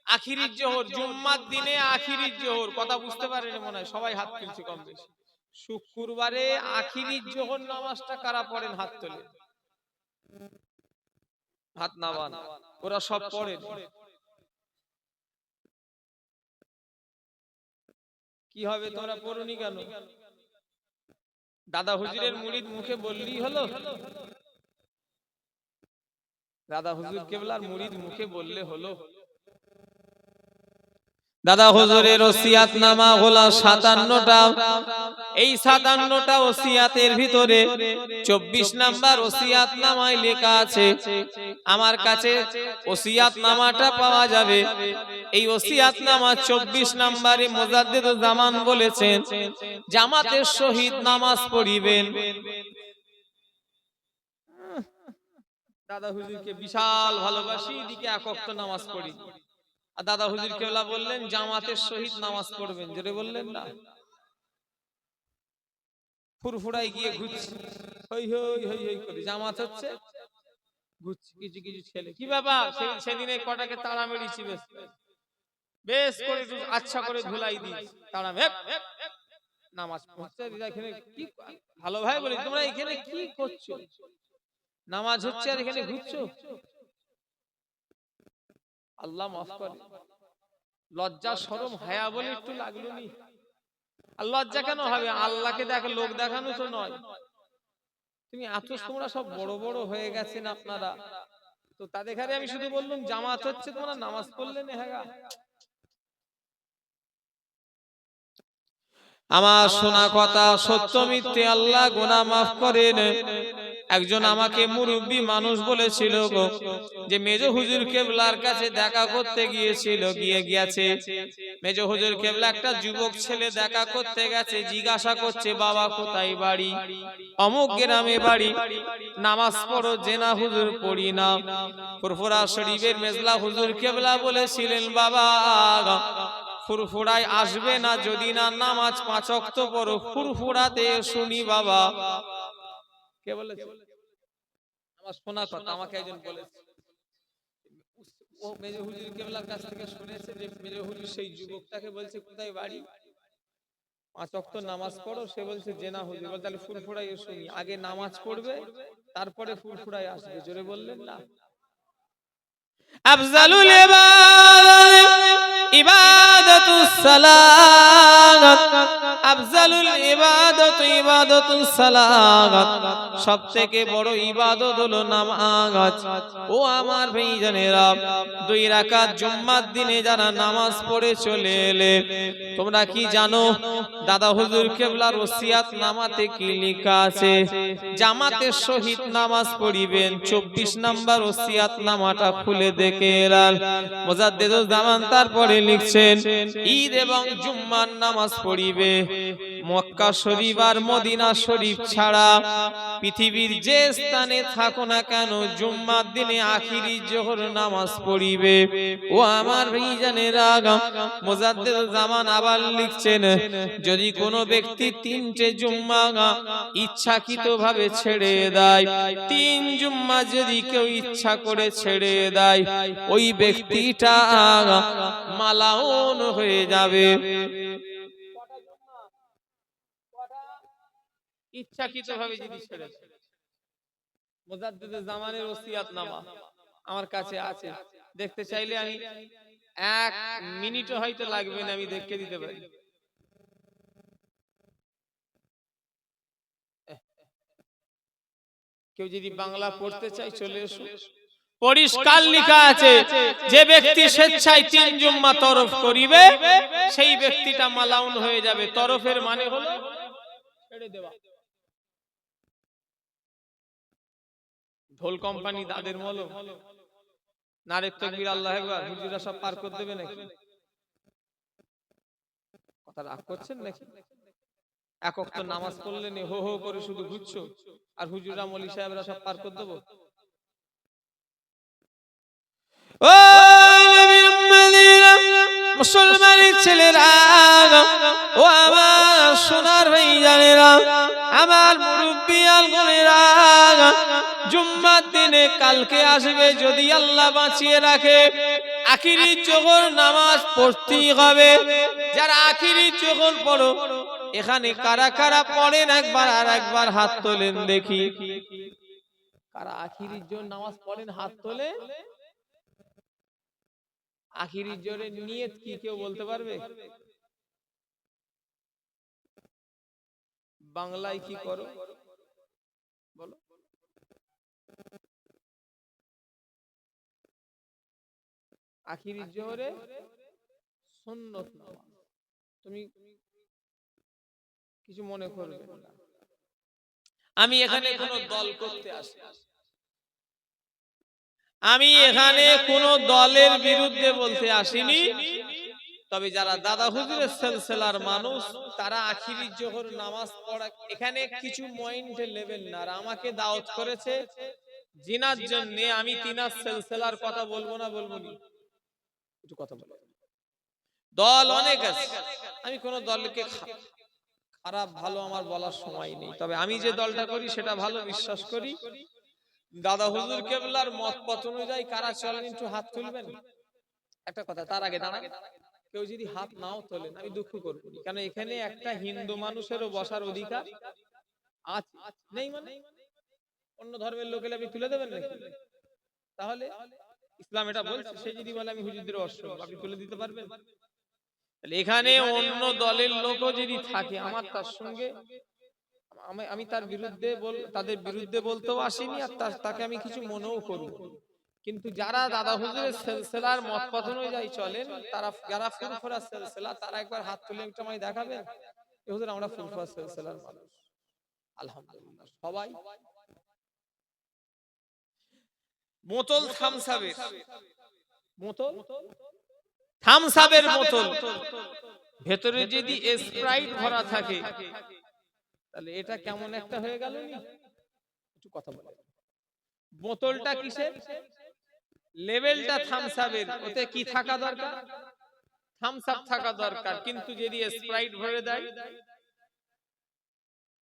আখিরি জোহর, জুম্মার দিনে আখিরি জোহর, কথা বুঝতে পারেন মনে হয়, সবাই হাত তুলছে কম বেশি। শুক্রবারে আখিরি জোহর নামাজটা কারা পড়েন হাত তোলে। হাত নামান, ওরা সব পড়েন। কি হবে, তোমরা পড়ুনি কেন? দাদা হুজুরের মুরিদ মুখে বললেই হলো? দাদা হুজুর কেবলার মুরিদ মুখে বললে হলো? দাদা হুজুরের ওসিয়াতনামা হলো 57টা। এই 57টা ওসিয়াতের ভিতরে 24 নাম্বার ওসিয়াতনামায় লেখা আছে। আমার কাছে ওসিয়াতনামাটা পাওয়া যাবে। এই ওসিয়াতনামা 24 নম্বরে মুজাদ্দিদুজ জামান বলেছেন, জামাতের সহিত নামাজ পড়িবেন। দাদা হুজুরকে বিশাল ভালোবাসি, দিকে এক ওয়াক্ত নামাজ পড়ি। আর দাদা হুজুর কেবলা বললেন জামাতের সহিত নামাজ পড়বেন। জোরে বললেন না? ফুরফুরাই গিয়ে ঘুরছি, হই হই হই হই করে জামাত হচ্ছে, ঘুরছি। কিছু কিছু ছেলে, কি ব্যাপার, সেদিনে কটাকে তাড়া মেরেছি, বেশ করে আচ্ছা করে ধুলাই দিই, তাড়া নামাজ পড়ছে। এখানে কি ভালো ভাই বলি, তোমরা এখানে কি করছো? নামাজ হচ্ছে আর এখানে ঘুরছো। আল্লাহ মাফ করে। লজ্জা শরম হায়া বলে একটু লাগলো নি? আর লজ্জা কেন হবে? আল্লাহকে দেখে লোক দেখানো তো নয়। তুমি এত, তোমরা সব বড় বড় হয়ে গেছেন আপনারা, তো তাদের ঘরে আমি শুধু বললাম জামাত হচ্ছে, তোমরা নামাজ পড়লে না। হ্যাঁ, আমার শোনা কথা সত্য মিথ্যে আল্লাহ গুনাহ মাফ করেন। একজন আমাকে মুরব্বী মানুষ বলেছিল গো, যে মেজ হুজুর কেবলার কাছে দেখা করতে গিয়েছে। মেজ হুজুর কেবলা একটা যুবক ছেলে দেখা করতে গেছে, জিজ্ঞাসা করছে বাবা কোথায় বাড়ি? অমুক গ্রামে বাড়ি। নামাজ পড়ো? যে না হুজুর পড়ি না। ফুরফুরা শরীফের মেজলা হুজুর কেবলা বলেছিলেন বাবা ফুরফুরায় আসবে না যদি না নামাজ 5 ওয়াক্ত পড়ো। ফুরফুরাতে শুনি বাবা। কে বলেছে? আমার শোনা কথা, আমাকে একজন বলেছে। ও মেজো হুজুর কেবলার কাছ থেকে শুনেছে যে মেজো হুজুর সেই যুবকটাকে বলছে কোথায় বাড়ি, 5 ওয়াক্ত নামাজ পড়ো। সে বলছে যে না হুজুর। বল তাহলে ফুরফুরায় শুনি, আগে নামাজ পড়বে তারপরে ফুরফুরায় আসবে। জোরে বললেন না? আফজালুল ইবাদাতুস সালাত, আফজালুল ইবাদাতুস সালাত, সবথেকে বড় ইবাদত হলো নামাজ। ও আমার ভাইজানেরা, 2 রাকাত জুম্মার দিনে যারা নামাজ পড়ে চলে এলে, তোমরা কি জানো দাদা হুজুর কেবলার ওসিয়াত নামাতে কি লেখা আছে? জামাতের সহিত নামাজ পড়িবেন। 24 নাম্বার ওসিয়াত নামাটা খুলে দেখে এলাম। মুজাদ্দিদুল জামান তারপরে লিখছেন ঈদ এবং জুম্মার নামাজ পড়িবে। মক্কা শরীফ আর মদিনা শরীফ ছাড়া পৃথিবীর যে স্থানে থাকো না কেন জুম্মার দিনে আখিরি জোহর নামাজ পড়িবে। ও আমার ভাইজানেরা, মুজাদ্দিদুল জামান আবার লিখছেন যদি কোনো ব্যক্তি 3টে জুম্মা ইচ্ছাকৃতভাবে ছেড়ে দেয়, 3 জুম্মা যদি কেউ ইচ্ছা করে ছেড়ে দেয়, ওই ব্যক্তিটা মালাউন হয়ে যাবে। ইচ্ছাকৃতভাবে যদি ছেড়ে দেয়। মুজাদ্দিদুল জামানের ওসিয়াত নামা আমার কাছে আছে, দেখতে চাইলে আমি 1 মিনিটও হয়তো লাগবে না, আমি দেখে দিতে পারি। কেউ যদি বাংলা পড়তে চাই চলে এসো, পরিষ্কার লেখা আছে যে ব্যক্তি স্বেচ্ছায় 3 জুম্মা তরফ করিবে সেই ব্যক্তিটা মালাউন হয়ে যাবে। তরফের মানে হলো ছেড়ে দেওয়া। ঢোল কোম্পানি তাদের মলো নারে তাকবীর আল্লাহু আকবার, হুজুরা সব পার করে দেবে নাকি? কথা রাগ করছেন নাকি? এক ওয়াক্ত নামাজ পড়লেন হো হো করে শুধু ঘুরছো, আর হুজুরা মৌলভী সাহেবরা সব পার করে দেবো? ও মুসলমানের ছেলেরা, ও আমার সোনার ভাইজানেরা, আমার মুরব্বিয়াল গোনেরা, জুম্মার দিনে কালকে আসবে যদি আল্লাহ বাঁচিয়ে রাখে, আখিরি জোহর নামাজ পড়তেই হবে। যারা আখিরি জোহর পড়ো এখানে কারা কারা পড়েন একবার আর একবার হাত তোলেন দেখি। কারা আখিরি জোহর নামাজ পড়েন হাত তোলে? আখিরি জোহরের নিয়ত কি কেউ বলতে পারবে? বাংলায় কি করো বলো? আখিরি জোহরে সুন্নত নামাজ। তুমি কিছু মনে করবে না, আমি এখানে কোনো দল করতে আসি, আমি এখানে কোনো দলের বিরুদ্ধে বলতে আসিনি। তবে যারা দাদা হুজুরের সিলসিলার মানুষ তারা আখিরি জোহর নামাজ পড়া এখানে কিছু পয়েন্টে নেবেন না। আর আমাকে দাওয়াত করেছে জিনার জন্য, আমি তিনার সিলসিলার কথা বলবো না, বলবো না একটু কথা বলো। দল অনেক আছে, আমি কোন দলকে খারাপ ভালো আমার বলার সময় নেই। তবে আমি যে দলটা করি সেটা ভালো বিশ্বাস করি। দাদা হুজুর কেবলার মত পথ অনুযায়ী কারা চলেন একটু হাত তুলবেন। একটা কথা, তার আগে দাঁড়ান, কেউ যদি হাত নাও তোলেন আমি দুঃখ করব, কারণ এখানে একটা হিন্দু মানুষেরও বসার অধিকার আছে, নেই মানে অন্য ধর্মের লোক এলে আপনি তুলে দেবেন নাকি? তাহলে ইসলাম এটা বলছে, সে যদি বলে আমি হুজুরদের অশ্ব, আপনি তুলে দিতে পারবেন? এখানে অন্য দলের লোকও যদি থাকে আমার তার সঙ্গে আমি তার বিরুদ্ধে তাদের বিরুদ্ধে বলতেও আসিনি, আর তাকে আমি কিছু মনেও করব। কিন্তু যারা দাদা হুজুরের সিলসিলার মত পথ অনুযায়ী চলেন, তারা যারা ফুরফুরা সিলসিলা, তারা একবার হাত তুলে একটু আমায় দেখাবেন এই হুজুর আমরা ফুরফুরা সিলসিলার মানুষ। আলহামদুলিল্লাহ সবাই। বোতল থামসাবের, বোতল থামসাবের বোতল ভেতরে যদি স্প্রাইট ভরা থাকে তাহলে এটা কেমন একটা হয়ে গেল নি? একটু কথা বলে, বোতলটা কিসের? লেভেলটা থামসাবের, ওতে কি থাকা দরকার? থামসাপ থাকা দরকার। কিন্তু যদি স্প্রাইট ভরে দেয়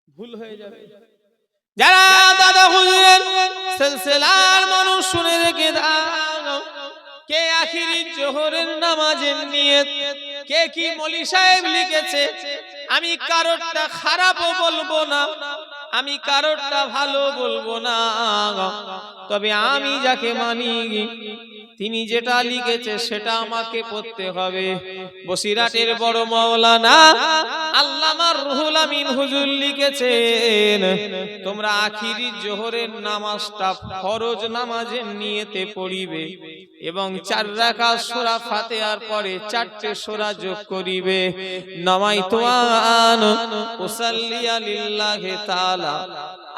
ভুল হয়ে যাবে। যারা দাদা হুজুরের সিলসিলার মানুষ শুনে রেখে দাও, কে আখিরি জোহরের নামাজের নিয়ত, কে কি মৌলভী সাহেব লিখেছে, আমি কারোরটা খারাপও বলবো না, আমি কারোরটা ভালো বলবো না। তবে আমি যাকে মানি তিনি যেটা লিখেছে সেটা আমাকে পড়তে হবে। বসিরাটের বড় মাওলানা আল্লামা রুহুল আমিন হুজুর লিখেছেন, তোমরা আখিরি জোহরের নামাজটা ফরজ নামাজের নিয়তে পড়িবে। এবং 4 রাকাত সূরা ফাতিহার পরে 4টে সূরা যোগ করিবে। নামাইতু আন উসাল্লিয়া লিল্লাহি তাআলা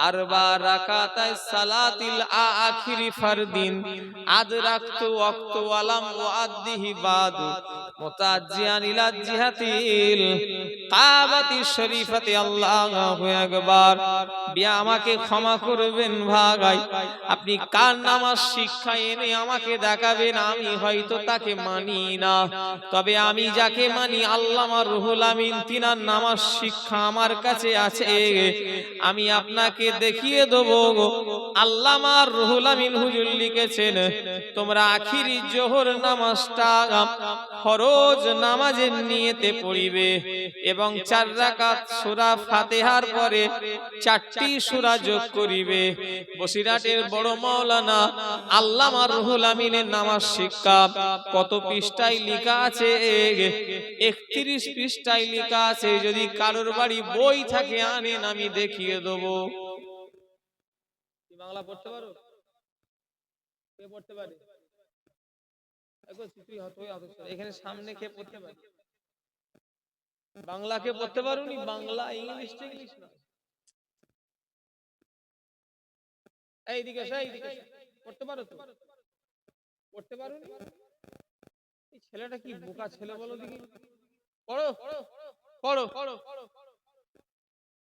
আরবা রাকাতাই সালাতিল আখিরি ফারদিন আদরাকতু ওয়াক্তু ওয়ালাম ওয়াদ্দিহি বাদু মুতাজ্জিয়ান ইলা জিহাতিল কাবাতি শরীফাতি আল্লাহু আকবার। বিয়া আমাকে ক্ষমা করবেন ভাই, আপনি কার নামাজ শিক্ষা এনে আমাকে দেখাবেন, আমি হয়তো তাকে মানি না, তবে আমি যাকে মানি আল্লামা রুহুল আমিন, তিনার নামাজ শিক্ষা আমার কাছে আছে, আমি আপনাকে দেখিয়ে দেব। আল্লামা রুহুল আমিন হুজুর লিখেছেন, তোমরা আখিরি জোহর নামাজটা ফরজ নামাজের নিয়তে পড়িবে এবং 4 রাকাত সূরা ফাতিহার পরে 4টি সূরা যোগ করিবে। বসিরহাটের বড় মাওলানা আল্লামা রুহুল আমিনের নামাজ শিক্ষা কত পৃষ্ঠায় লেখা আছে? 31 পৃষ্ঠায় লেখা আছে। যদি কারোর বাড়ি বই থাকে আনেন, আমি দেখিয়ে দেব। বাংলা পড়তে পারো? কে পড়তে পারে? এখানে সামনে কে পড়তে পারে? বাংলা কে পড়তে পারোনি? বাংলা ইংলিশ ইংলিশ না, এইদিকে পড়তে পারো তো? পড়তে পারোনি? এই ছেলেটা কি বোকা ছেলে বলো দেখি। পড়ো পড়ো পড়ো,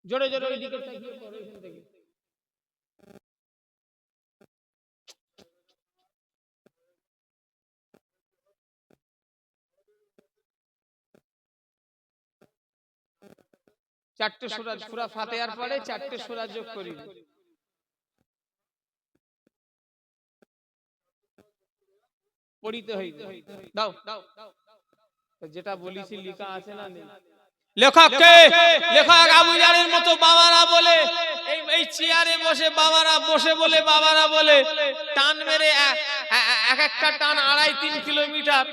জোরে জোরে ওইদিকে তাকিয়ে পড়ো। এখান থেকে চারটে সূরা ফাতিহার পরে 4টে সূরা যোগ করিবে। পড়িতে হইবে। দাও যেটা বলেছি লেখা আছে না নেই? লেখককে লেখক আবু জারের মতো বাবারা বলে, এই চেয়ারে বসে বাবারা বসে বলে, বাবারা বলে টান মেরে এক একটা টান 2.5-3 কিলোমিটার।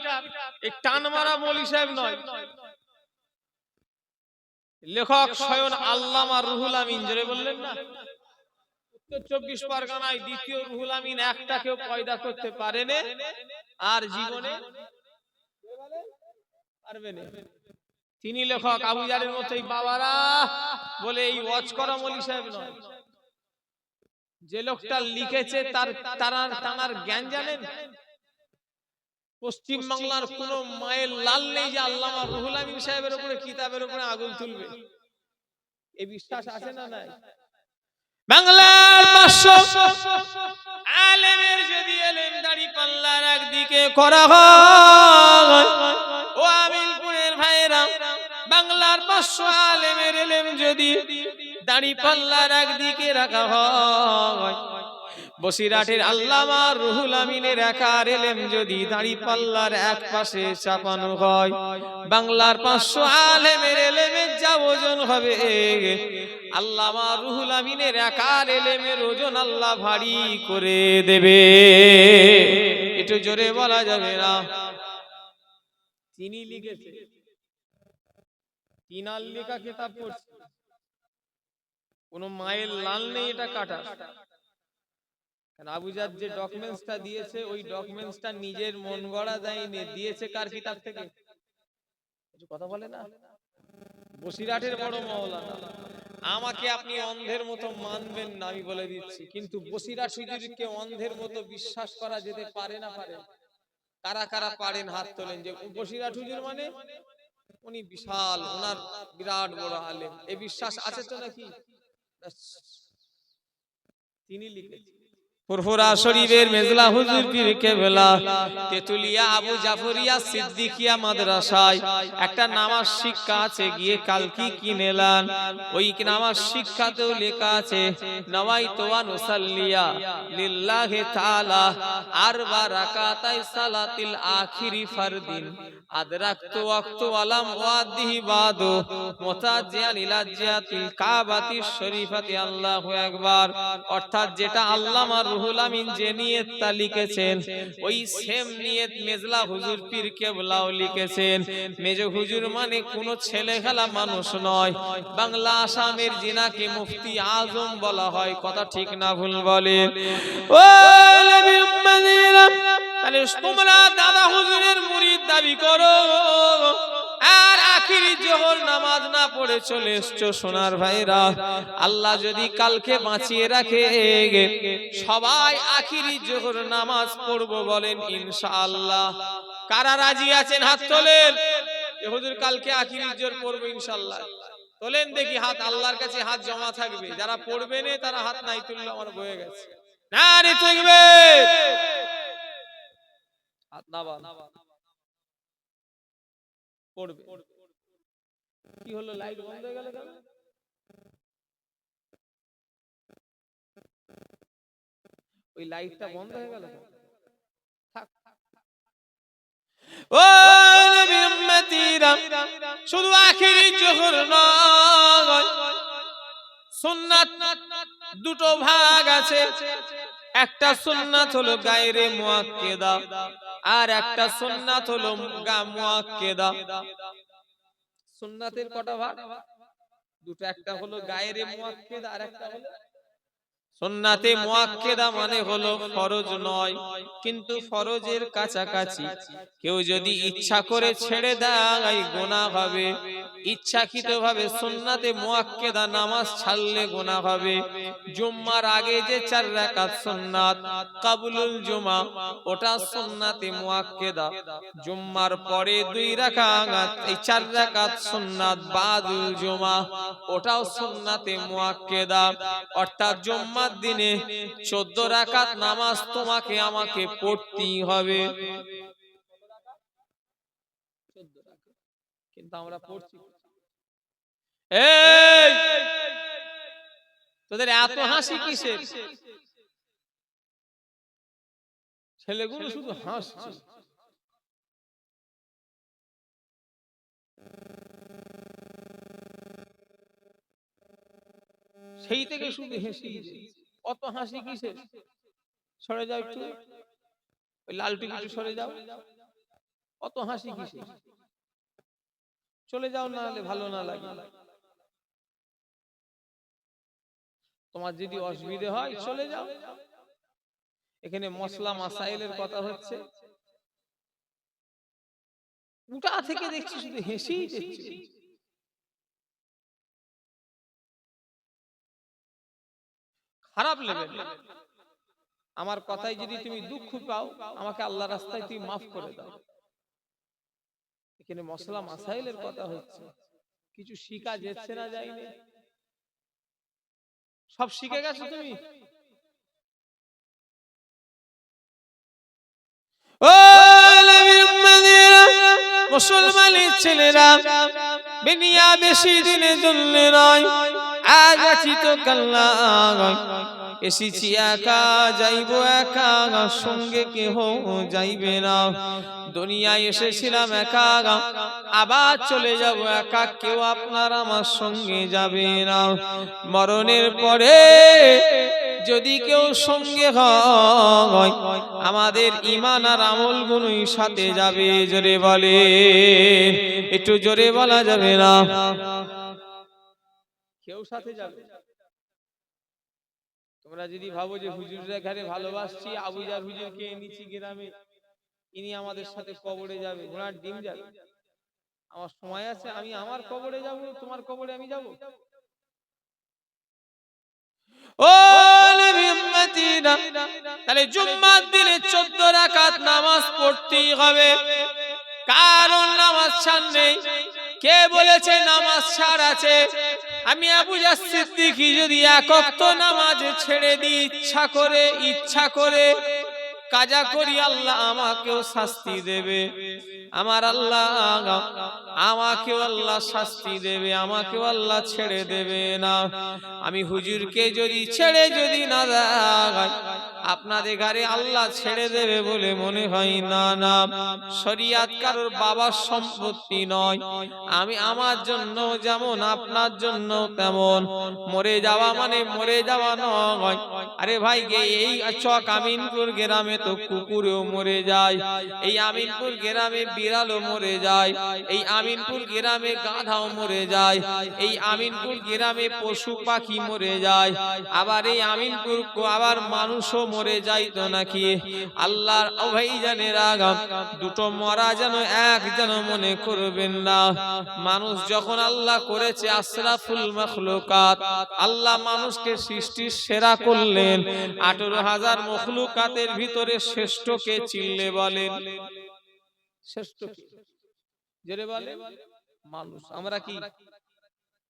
এই টান মারা মৌলী সাহেব নয়, লেখক স্বয়ং আল্লামা রুহুল আমিন। জোরে বললেন না? উত্তর 24 পরগনায় দ্বিতীয় রুহুল আমিন একটাকেও পয়দা করতে পারেনি, আর জীবনে পারবে না। তিনি লেখক আবু জারের মতো এই বাবারা বলে এই ওয়াজ করা মৌলী সাহেব নয়। যে লোকটা লিখেছে তার জ্ঞান জানেন? পশ্চিম বাংলার কোন মায়ের লাল নেই যে আল্লামা রুহুল আমিন সাহেবের উপরে কিতাবের উপরে আগুন তুলবে। এই বিশ্বাস আছে না নাই? বাংলার 500 আলেমের যদি এলেম দাড়ি পাল্লার একদিকে করা হয়, ও আমিনপুরের ভাইরা, বাংলার 500 আলেমের এলেম যদি দাড়ি পাল্লার একদিকে রাখা হয়, বসিরহাটের আল্লামা রুহুল আমিনের একার এলেম যদি দাড়ি পাল্লার এক পাশে চাপানো হয়, বাংলার 500 আলেমের এলেমের যা ওজন হবে, আল্লামা রুহুল আমিনের একার এলেমের ওজন আল্লাহ ভারী করে দেবে। একটু জোরে বলা যাবে না? তিনি লিখেছে, তিনার লেখা কিতাব পড়ছে, কোন মায়ের লাল নেই এটা কাটা। আবু জার যে ডকুমেন্টসটা দিয়েছে, ওই ডকুমেন্টসটা নিজের মন গড়া দেয়নি, দিয়েছে কার কিতাব থেকে? কথা বলে না? বসিরহাটের বড় মাওলানা। আমাকে আপনি অন্ধের মতো মানবেন না, আমি বলে দিচ্ছি, কিন্তু বসিরহাট হুজুরকে অন্ধের মতো বিশ্বাস করা যেতে পারে না? পারে? কারা কারা পারেন হাত তোলেন। যে বসিরহাট হুজুর মানে উনি বিশাল, ওনার বিরাট বড় আলেম, এই বিশ্বাস আছে তো নাকি? তিনি লিখেছেন ফুরফুরা শরীফের মেজলা হুজুর পীর কেবলা তেতুলিয়া আবু জাফরিয়া সিদ্দিকিয়া মাদ্রাসায় একটা নামাজ শিক্ষা আছে, গিয়ে কালকি কিনেলাম। ওই নামাজ শিক্ষাতেও লেখা আছে, নাওয়াইতু আন উসাল্লিয়া লিল্লাহি তাআলা আরবা রাকাতাই সালাতিল আখিরি ফারদিন আদরাকতু ওয়াক্তু আলাম ওয়াদিহি বাদু মুতাজ্জিয়ান ইলা জিয়াতিল কাবাতি শরীফাতি আল্লাহু আকবার। অর্থাৎ যেটা আল্লামা রুহুল আমিন যে নিয়তটা লিখেছেন, ওই সেম নিয়ত মেজলা হুজুর পীর কেবলাও লিখেছেন। মেজ হুজুর মানে কোনো ছেলে খেলা মানুষ নয়। বাংলা আসামের জিনাকে মুফতি আজম বলা হয়। কথা ঠিক না ভুল বলে? ও আলেমী উম্মতিরা, তাহলে তোমরা দাদা হুজুরের মুরিদ দাবি করো আর আখিরি জোহর নামাজ না পড়ে চলে এসছো সোনার ভাইরা, আল্লাহ যদি কালকে বাঁচিয়ে রাখে সবাই আখিরি জোহর নামাজ পড়বো বলেন ইনশাআল্লাহ। কারা রাজি আছেন হাত তোলেন, হুজুর কালকে আখিরি জোহর পড়বো ইনশাআল্লাহ। তোলেন দেখি হাত, আল্লাহর কাছে হাত জমা থাকবে। যারা পড়বে না তারা হাত নাই তুললে আমার বয়ে গেছে। না রে থাকবে হাত নাবা পড়বে। কি হলো, লাইট বন্ধ হয়ে গেল কেন? ওই লাইটটা বন্ধ হয়ে গেল। থাক ও নবী উম্মতিরা, শুধু আখিরি জোহর নয়, সুন্নাত দুটো ভাগ আছে। একটা সুন্নাত হলো গায়রে মুআক্কেদা আর একটা সুন্নাত হলো মুআক্কেদা। সুন্নাতের কটা ভাগ? দুটো, একটা হলো গায়রে মুআক্কেদা আর একটা হলো সুন্নাতে মুআক্কেদা, মানে হলো ফরজ নয় কিন্তু ফরজের কাছাকাছি। কেউ যদি ইচ্ছা করে ছেড়ে দেয় গুনাহ হবে, ইচ্ছাকৃতভাবে সুন্নাতে মুআক্কেদা নামাজ ছাড়লে গুনাহ হবে। জুম্মার আগে যে 4 রাকাত সুন্নাত কাবুলুল জুমা, ওটা সুন্নাতে মুআক্কেদা। জুম্মার পরে 2 রাকাত, এই 4 রাকাত সুন্নাত বাদুল জুমা, ওটাও সুন্নাতে মুআক্কেদা। অর্থাৎ জুম্মার দিনে 14 রাকাত নামাজ তোমাকে আমাকে পড়তেই হবে। কিন্তু আমরা পড়ছি। এই তোদের এত হাসি কিসের? ছেলেগুলো শুধু হাসছে। সেই থেকে শুধু হেসি। অত হাসি কিসের? সরে যাও একটু, ওই লালটু একটু সরে যাও। অত হাসি কিসের? চলে যাও, না হলে ভালো না লাগে। তোমার যদি অসুবিধা হয় চলে যাও। এখানে মশলা মাসাইলের কথা হচ্ছে, উটা থেকে দেখছি শুধু হেসি দিচ্ছে। খারাপ লেগে আমার কথায় যদি তুমি দুঃখ পাও, আমাকে আল্লাহ রাস্তায় তুমি মাফ করে দাও। এখানে মশলা মাসাইলের কথা হচ্ছে, কিছু শিখা যাচ্ছে না, যায়নি, সব শিখে গেছো তুমি। ও মুসলমানের ছেলেরা, দুনিয়া বেশি দিনের জন্য নয়, আজ আছি তো কাল নয়। এসেছি একা, যাইব একা, সঙ্গে কেহ যাইবে না। দুনিয়ায় এসেছিলাম একা, আবার চলে যাব একা, কেউ আপনার আমার সঙ্গে যাবে না। মরণের পরে যদি কেউ সঙ্গে হয়, আমাদের ঈমান আর আমলগুলোই সাথে যাবে। জোরে বলে, একটু জোরে বলা যাবে না? কেউ সাথে যাবে। তোমরা যদি ভাবো যে হুজুররা এখানে ভালোবাসছি, আবুজার হুজুরকে এনেছি গ্রামে, ইনি আমাদের সাথে কবরে যাবে, ঘোড়ার ডিম যাবে। আমার সময় আছে, আমি আমার কবরে যাব, তোমার কবরে আমি যাব? ও নবী উম্মতিরা, তাহলে জুম্মার দিনে 14 রাকাত নামাজ পড়তেই হবে। কারণ নামাজ ছাড় নেই। কে বলেছে নামাজ ছাড় আছে? আমি আবু জার সিদ্দিকী যদি এক ওয়াক্ত নামাজ ছেড়ে দিই ইচ্ছা করে কাজা করি, আল্লাহ আমাকেও শাস্তি দেবে। আমার আল্লাহ আমাকেও আল্লাহ শাস্তি দেবে, আমাকেও আল্লাহ ছেড়ে দেবে না। আমি হুজুরকে যদি ছেড়ে যদি না দেয়, আপনাদের ঘরে আল্লাহ ছেড়ে দেবে বলে মনে হয় না। না, শরিয়াত কারোর বাবার সম্পত্তি নয়। আমি আমার জন্য যেমন আপনার জন্য তেমন। মরে যাওয়া মানে মরে যাওয়া নয়। আরে ভাই, এই চক আমিনপুর গ্রামে তো কুকুরও মরে যায়, এই আমিনপুর গ্রামে বিড়ালও মরে যায়, এই আমিনপুর গ্রামে গাধাও মরে যায়, এই আমিনপুর গ্রামে পশু পাখি মরে যায়, আবার এই আমিনপুর আবার মানুষও মরে যায় তো নাকি? আল্লাহর ভাইজানের আগাম দুটো মরা যেন এক যেন মনে করবেন না। মানুষ যখন আল্লাহ করেছে আশরাফুল মাখলুকাত, আল্লাহ মানুষকে সৃষ্টির সেরা করলেন, 18,000 মখলুকাতের ভিতরে শ্রেষ্ঠকে চিনলে বলেন শ্রেষ্ঠ কে? জোরে বলেন মানুষ। আমরা কি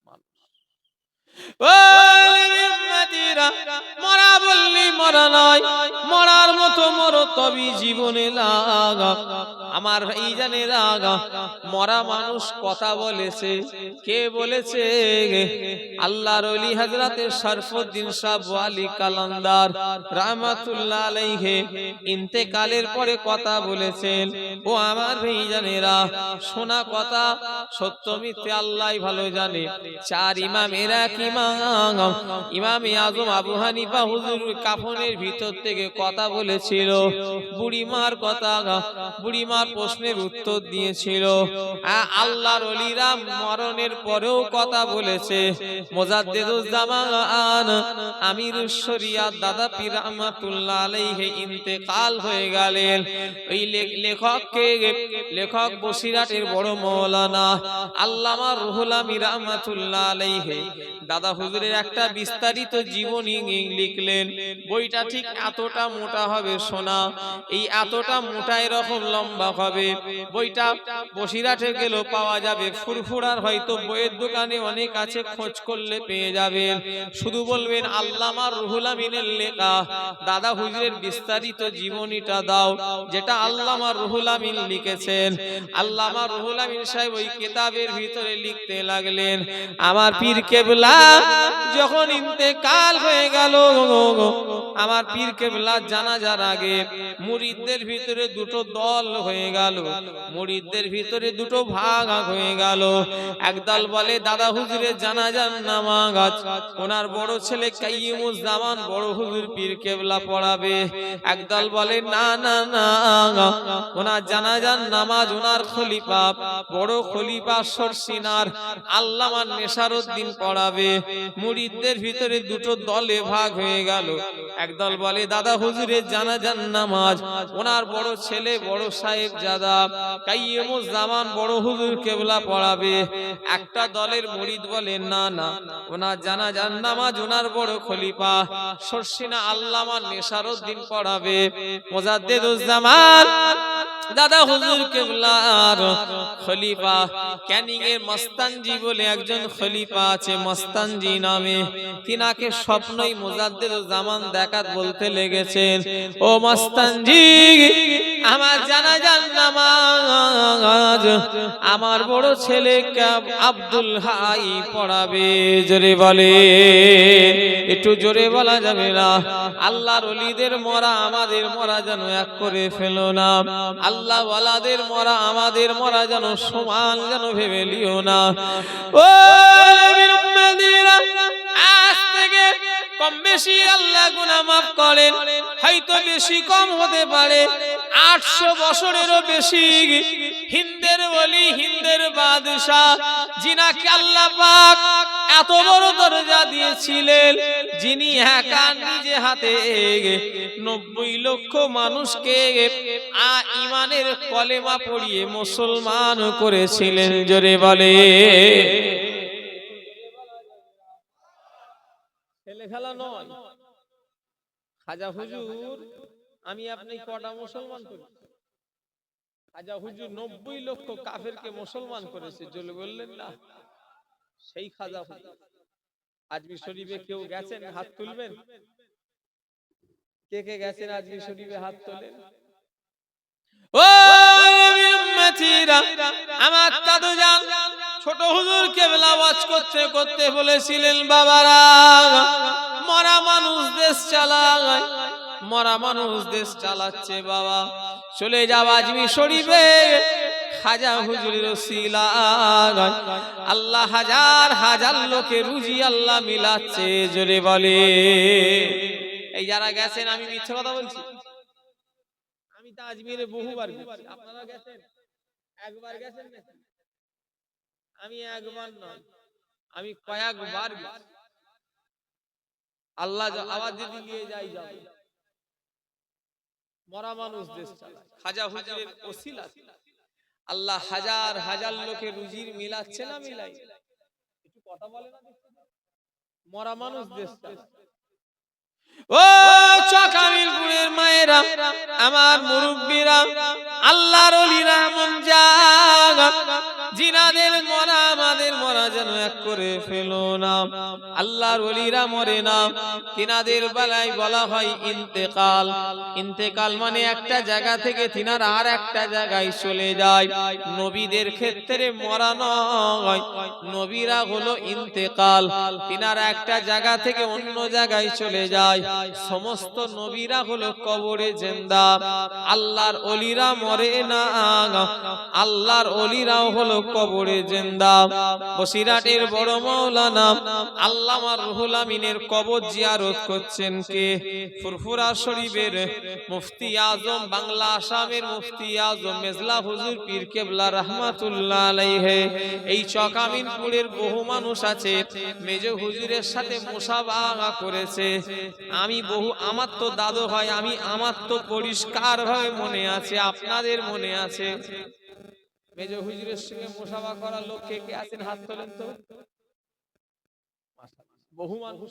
মানুষ? মরা বললি মরা নয়, মরার মতো মরো তবে জীবনে লাগা। আমার এই জানে লাগা মরা মানুষ কথা বলেছে, কে বলেছে? আল্লাহর ওলি হযরতে শরফুদ্দীন শাহ ওয়ালি কালান্দার রাহমাতুল্লাহ আলাইহি ইন্তেকালের পরে কথা বলেছেন। ও আমার ভাইজানেরা, শোনা কথা সত্য মিথ্যে আল্লাহই ভালো জানে। চার ইমামের এক ইমাম ইমামে আজম আবু হানিফা হুজুর কাফনের ভিতর থেকে কথা বলেছিল, বুড়িমার কথা, বুড়িমার প্রশ্নের উত্তর দিয়েছিল। আল্লাহর ওলিরা মরণের পরেও কথা বলেছে। মুজাদ্দিদুজ্জামান আমিরুশ শরিয়াত দাদা পীর রহমাতুল্লাহ আলাইহি ইন্তেকাল হয়ে গেলেন। ওই লেখক বসিরহাটের বড় মাওলানা আল্লামা রুহুল আমিন রহমাতুল্লাহ আলাইহি দাদা হুজুরের একটা বিস্তারিত জীবনী লিখলেন। বইটা ঠিক এতটা মোটা হবে সোনা, এই এতটা মোটা এরকম লম্বা হবে। বইটা বসিরহাটে গেলেও পাওয়া যাবে, ফুরফুরার হয়তো বইয়ের দোকানে অনেক আছে, খোঁজ করলে পেয়ে যাবেন। শুধু বলবেন আল্লামা রুহুল আমিনের লেখা দাদা হুজুরের বিস্তারিত জীবনীটা দাও, যেটা আল্লামা রুহুল আমিন লিখেছেন। আল্লামা রুহুল আমিন সাহেব ওই কিতাবের ভিতরে লিখতে লাগলেন, আমার পীর কেবলা যখন ইন্তেকাল হয়ে গেল, আমার পীর কেবলা জানাজার আগে মুরিদদের ভিতরে দুটো দল হয়ে গেল, মুরিদদের ভিতরে দুটো ভাগ হয়ে গেল। একদল বলে দাদা হুজুরের জানাজার নামাজ ওনার বড় ছেলে কাইয়ুমুজ্জামান বড় হুজুর পীর কেবলা পড়াবে। একদল বলে না না না, ওনার জানাজার নামাজ ওনার খলিফা বড় খলিফা সরসিনার আল্লামা নেসারউদ্দিন পড়াবে। মুরিদদের ভিতরে দুটো দলে ভাগ হয়ে গেল। একদল বলে দাদা হুজুরের জানাজার নামাজ ওনার বড় ছেলে বড় সাহেবজাদা কাইয়ুমুজ্জামান বড় হুজুর কেবলা পড়াবে। একটা দলের মুরিদ বলে না না, ওনার জানাজার নামাজ ওনার বড় খলিফা সরসিনা আল্লামা নেসারউদ্দিন পড়াবে। মুজাদ্দিদুজ্জামান দাদা হুজুর কেবলার খলিফা ক্যানিং এর মস্তানজি বলে একজন খলিফা আছে, মস্তানজি নামে। তিনাকে স্বপ্নই মুজাদ্দিদুজ্জামান দেখাত বলতে লেগেছেন, ও মস্তানজি আমার জানাজার নামাজ আমার বড় ছেলে আব্দুল হাই পড়াবে। জোরে বলে, একটু জোরে বলা যাবে না? আল্লাহর ওলিদের মরা আমাদের মরা যেন এক করে ফেলো না, আল্লাহ ওয়ালাদের মরা আমাদের মরা যেন সমান যেন ভেবে লিও না। ও নবীর উম্মতিরা, আজ থেকে কম বেশি আল্লাহ গুনাহ মাফ করেন, হয়তো বেশি কম হতে পারে, 800 বছরেরও বেশি। হিন্দের ওলি, হিন্দের বাদশা, যিনাকে আল্লাহ পাক এত বড় দরজা দিয়েছিলেন, যিনি একা নিজে হাতে 90 লক্ষ মানুষকে ঈমানের কলেমা পড়িয়ে মুসলমান করেছিলেন। জোরে বলে, ছেলে খেলা নয়। খাজা হুজুর আমি আপনি কটা মুসলমান করি? খাজা হুজুর 90 লক্ষ কাফেরকে মুসলমান করেছে। জোরে বললেন না? সেই খাজা হুজুর। আজমির শরীফে কেউ গেছেন? হাত তুলবেন। কে কে গেছেন আজমির শরীফে? হাত তোলেন। ও উম্মতিরা, আমার দাদু জান ছোট হুজুর কেবলা ওয়াজ করতে করতে বলেছিলেন, বাবারা মরা মানুষ দেশ চালায়, মরা মানুষ দেশ চালাচ্ছে, বাবা চলে যাও আজমির শরীফে। খাজা হুজুরের ওসিলায় আল্লাহ হাজার হাজার লোকের রুজি আল্লাহ মিলাচ্ছে। জোরে বলে, এই যারা গেছেন, আমি মিথ্যে কথা বলছি? তো আজমিরে বহুবার গেছি, আপনারা গেছেন? একবার গেছেন নাকি? আমি একবার নয়, আমি কয়েকবার গেছি। আল্লাহ আবার যদি নিয়ে যাই যাব। মরা মানুষ দেশ চালায়, খাজা হুজুরের ওসিলা আল্লাহ হাজার হাজার লোকের রুজির মিলাচ্ছে না মিলাই? একটু কথা বলে না, মরা মানুষ দেশ চালায়। ও চকামিলপুরের মায়েরা, আমার মুরব্বীরা, আল্লাহর ওলিরা মন জাগা, জিনাদের মরা আমাদের মরা যেন এক করে ফেলো না। আল্লাহর ওলিরা মরে না, তিনাদের বেলায় বলা হয় ইন্তেকাল। ইন্তেকাল মানে একটা জায়গা থেকে তিনারা আর একটা জায়গায় চলে যায়। নবীদের ক্ষেত্রে মরা নয়, নবীরা হলো ইন্তেকাল, তিনারা একটা জায়গা থেকে অন্য জায়গায় চলে যায়। সমস্ত নবীরা হলো কবরে জিন্দা, আল্লাহর ওলিরা মরে না, আল্লাহর ওলিরাও হলো কবরে জিন্দা। বসিরহাটের বড় মাওলানা আল্লামা রুহুল আমিনের কবর জিয়ারত করছেন কে? ফুরফুরা শরীফের মুফতি আজম, বাংলা আসামের মুফতি আজম মেজলা হুজুর পীর কেবলা রাহমাতুল্লাহ আলাইহি। এই চকামিনপুরের বহু মানুষ আছে মেজ হুজুরের সাথে মুসাবাহা করেছে। আমি বহু, আমার তো দাদু হয়, আমি আমার তো পরিষ্কার ভাবে মনে আছে, আপনাদের মনে আছে? মেজ হুজুরের সঙ্গে মুসাবাহা করা লোক কে কে আছেন? হাত তোলেন তো। বহু মানুষ।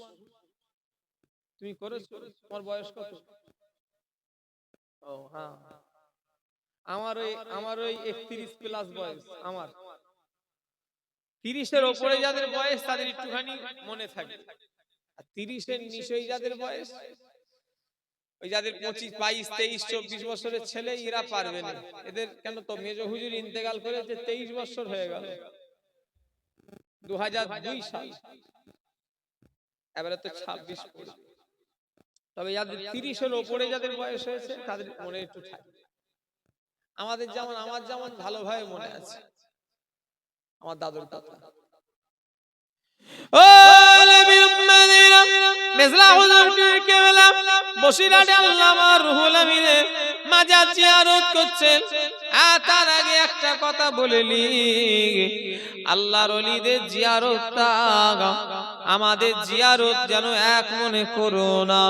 তুমি করেছো? তোমার বয়স কত? ও হ্যাঁ, আমার ওই 31 প্লাস বয়স। আমার 30-এর উপরে যাদের বয়স তাদের একটুখানি মনে থাকে, আর 30-এর নিচে যাদের বয়স, ওই যাদের 25, 22, 23, 24 বছরের ছেলে, এরা পারবে না। এদের কেন তো মেজ হুজুর ইন্তেকাল করেছে 23 বছর হয়ে গেল, 2002 সাল, এবারে তো 26 পড়বে। তবে যাদের 30-এর উপরে যাদের বয়স হয়েছে তাদের মনে একটু থাকে। আমাদের যেমন, আমার যেমন ভালোভাবে মনে আছে আমার দাদুর কথা। ও নবীর উম্মতেরা, মেজলা হুজুর পীর কেবলা বসিরহাটে আল্লামা রুহুল আমিনের মাজার জিয়ারত করছেন। তার আগে একটা কথা বলেলি, আল্লাহর ওলিদের জিয়ারতটা আমাদের জিয়ারত যেন এক মনে করো না।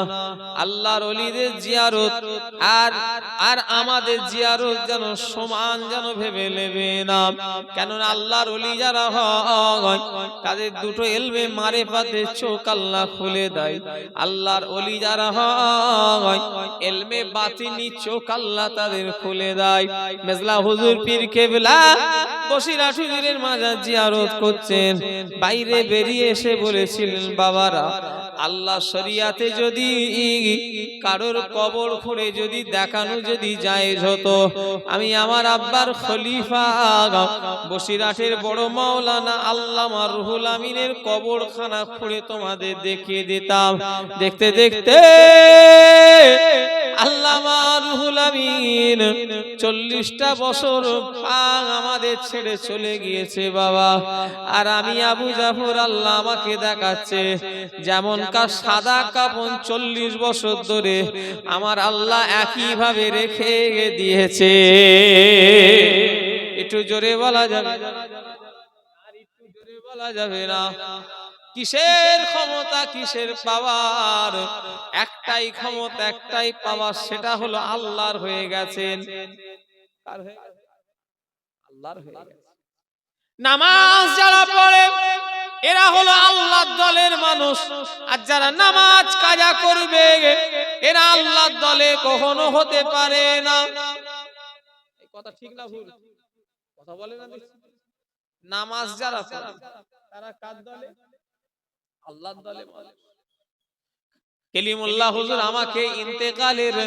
আল্লাহর ওলিদের জিয়ারত আর আমাদের জিয়ারত যেন সমান যেন ভেবে নেবে না। কেননা আল্লাহর ওলি যারা হয় তাদের দুটো এলমে মারেফাতে চোখ আল্লাহ খুলে দেয়। আল্লাহর ওলি যারা হয় এলমে বাতিনি চোখ আল্লাহ তাদের খুলে দেয়। মেজলা হুজুর পীর কেবলা বসিরহাট হুজুরের মাজার জিয়ারত করছেন। বাইরে বেরিয়ে এসে বলেছিলেন, বাবারা, আল্লাহ শরিয়াতে যদি কারোর কবর খুঁড়ে যদি দেখানো যদি জায়েজ হতো, আমি আমার আব্বার খলিফা বসিরহাটের বড় মাওলানা আল্লামা রুহুল আমিনের কবরখানা খুঁড়ে তোমাদের দেখিয়ে দিতাম। দেখতে দেখতে আল্লামা রুহুল আমিন 40টা বছর আমাদের ছেড়ে চলে গিয়েছে বাবা। আর আমি আবু জাফর, আল্লাহ আমাকে দেখাচ্ছে যেমন কার সাদা কাপড় 40 বছর ধরে আমার আল্লাহ একই ভাবে রেখে দিয়েছে। একটু জোরে বলা যাবে? আর একটু জোরে বলা যাবে না? কিসের ক্ষমতা, কিসের পাওয়ার? একটাই ক্ষমতা, একটাই পাওয়ার, সেটা হলো আল্লাহর হয়ে গেছেন। কার হয়ে গেছে? আল্লাহর হয়ে গেছে। নামাজ যারা পড়ে এরা হলো আল্লাহর দলের মানুষ, আর যারা নামাজ কাজা করবে এরা আল্লাহর দলে কখনো হতে পারে না। এই কথা ঠিক না ভুল? কথা বলে না? নামাজ যারা পড়ে তারা কার দলে? আল্লাহর দলে। কালিমুল্লাহ হুজুর আমাকে ইন্তেকালের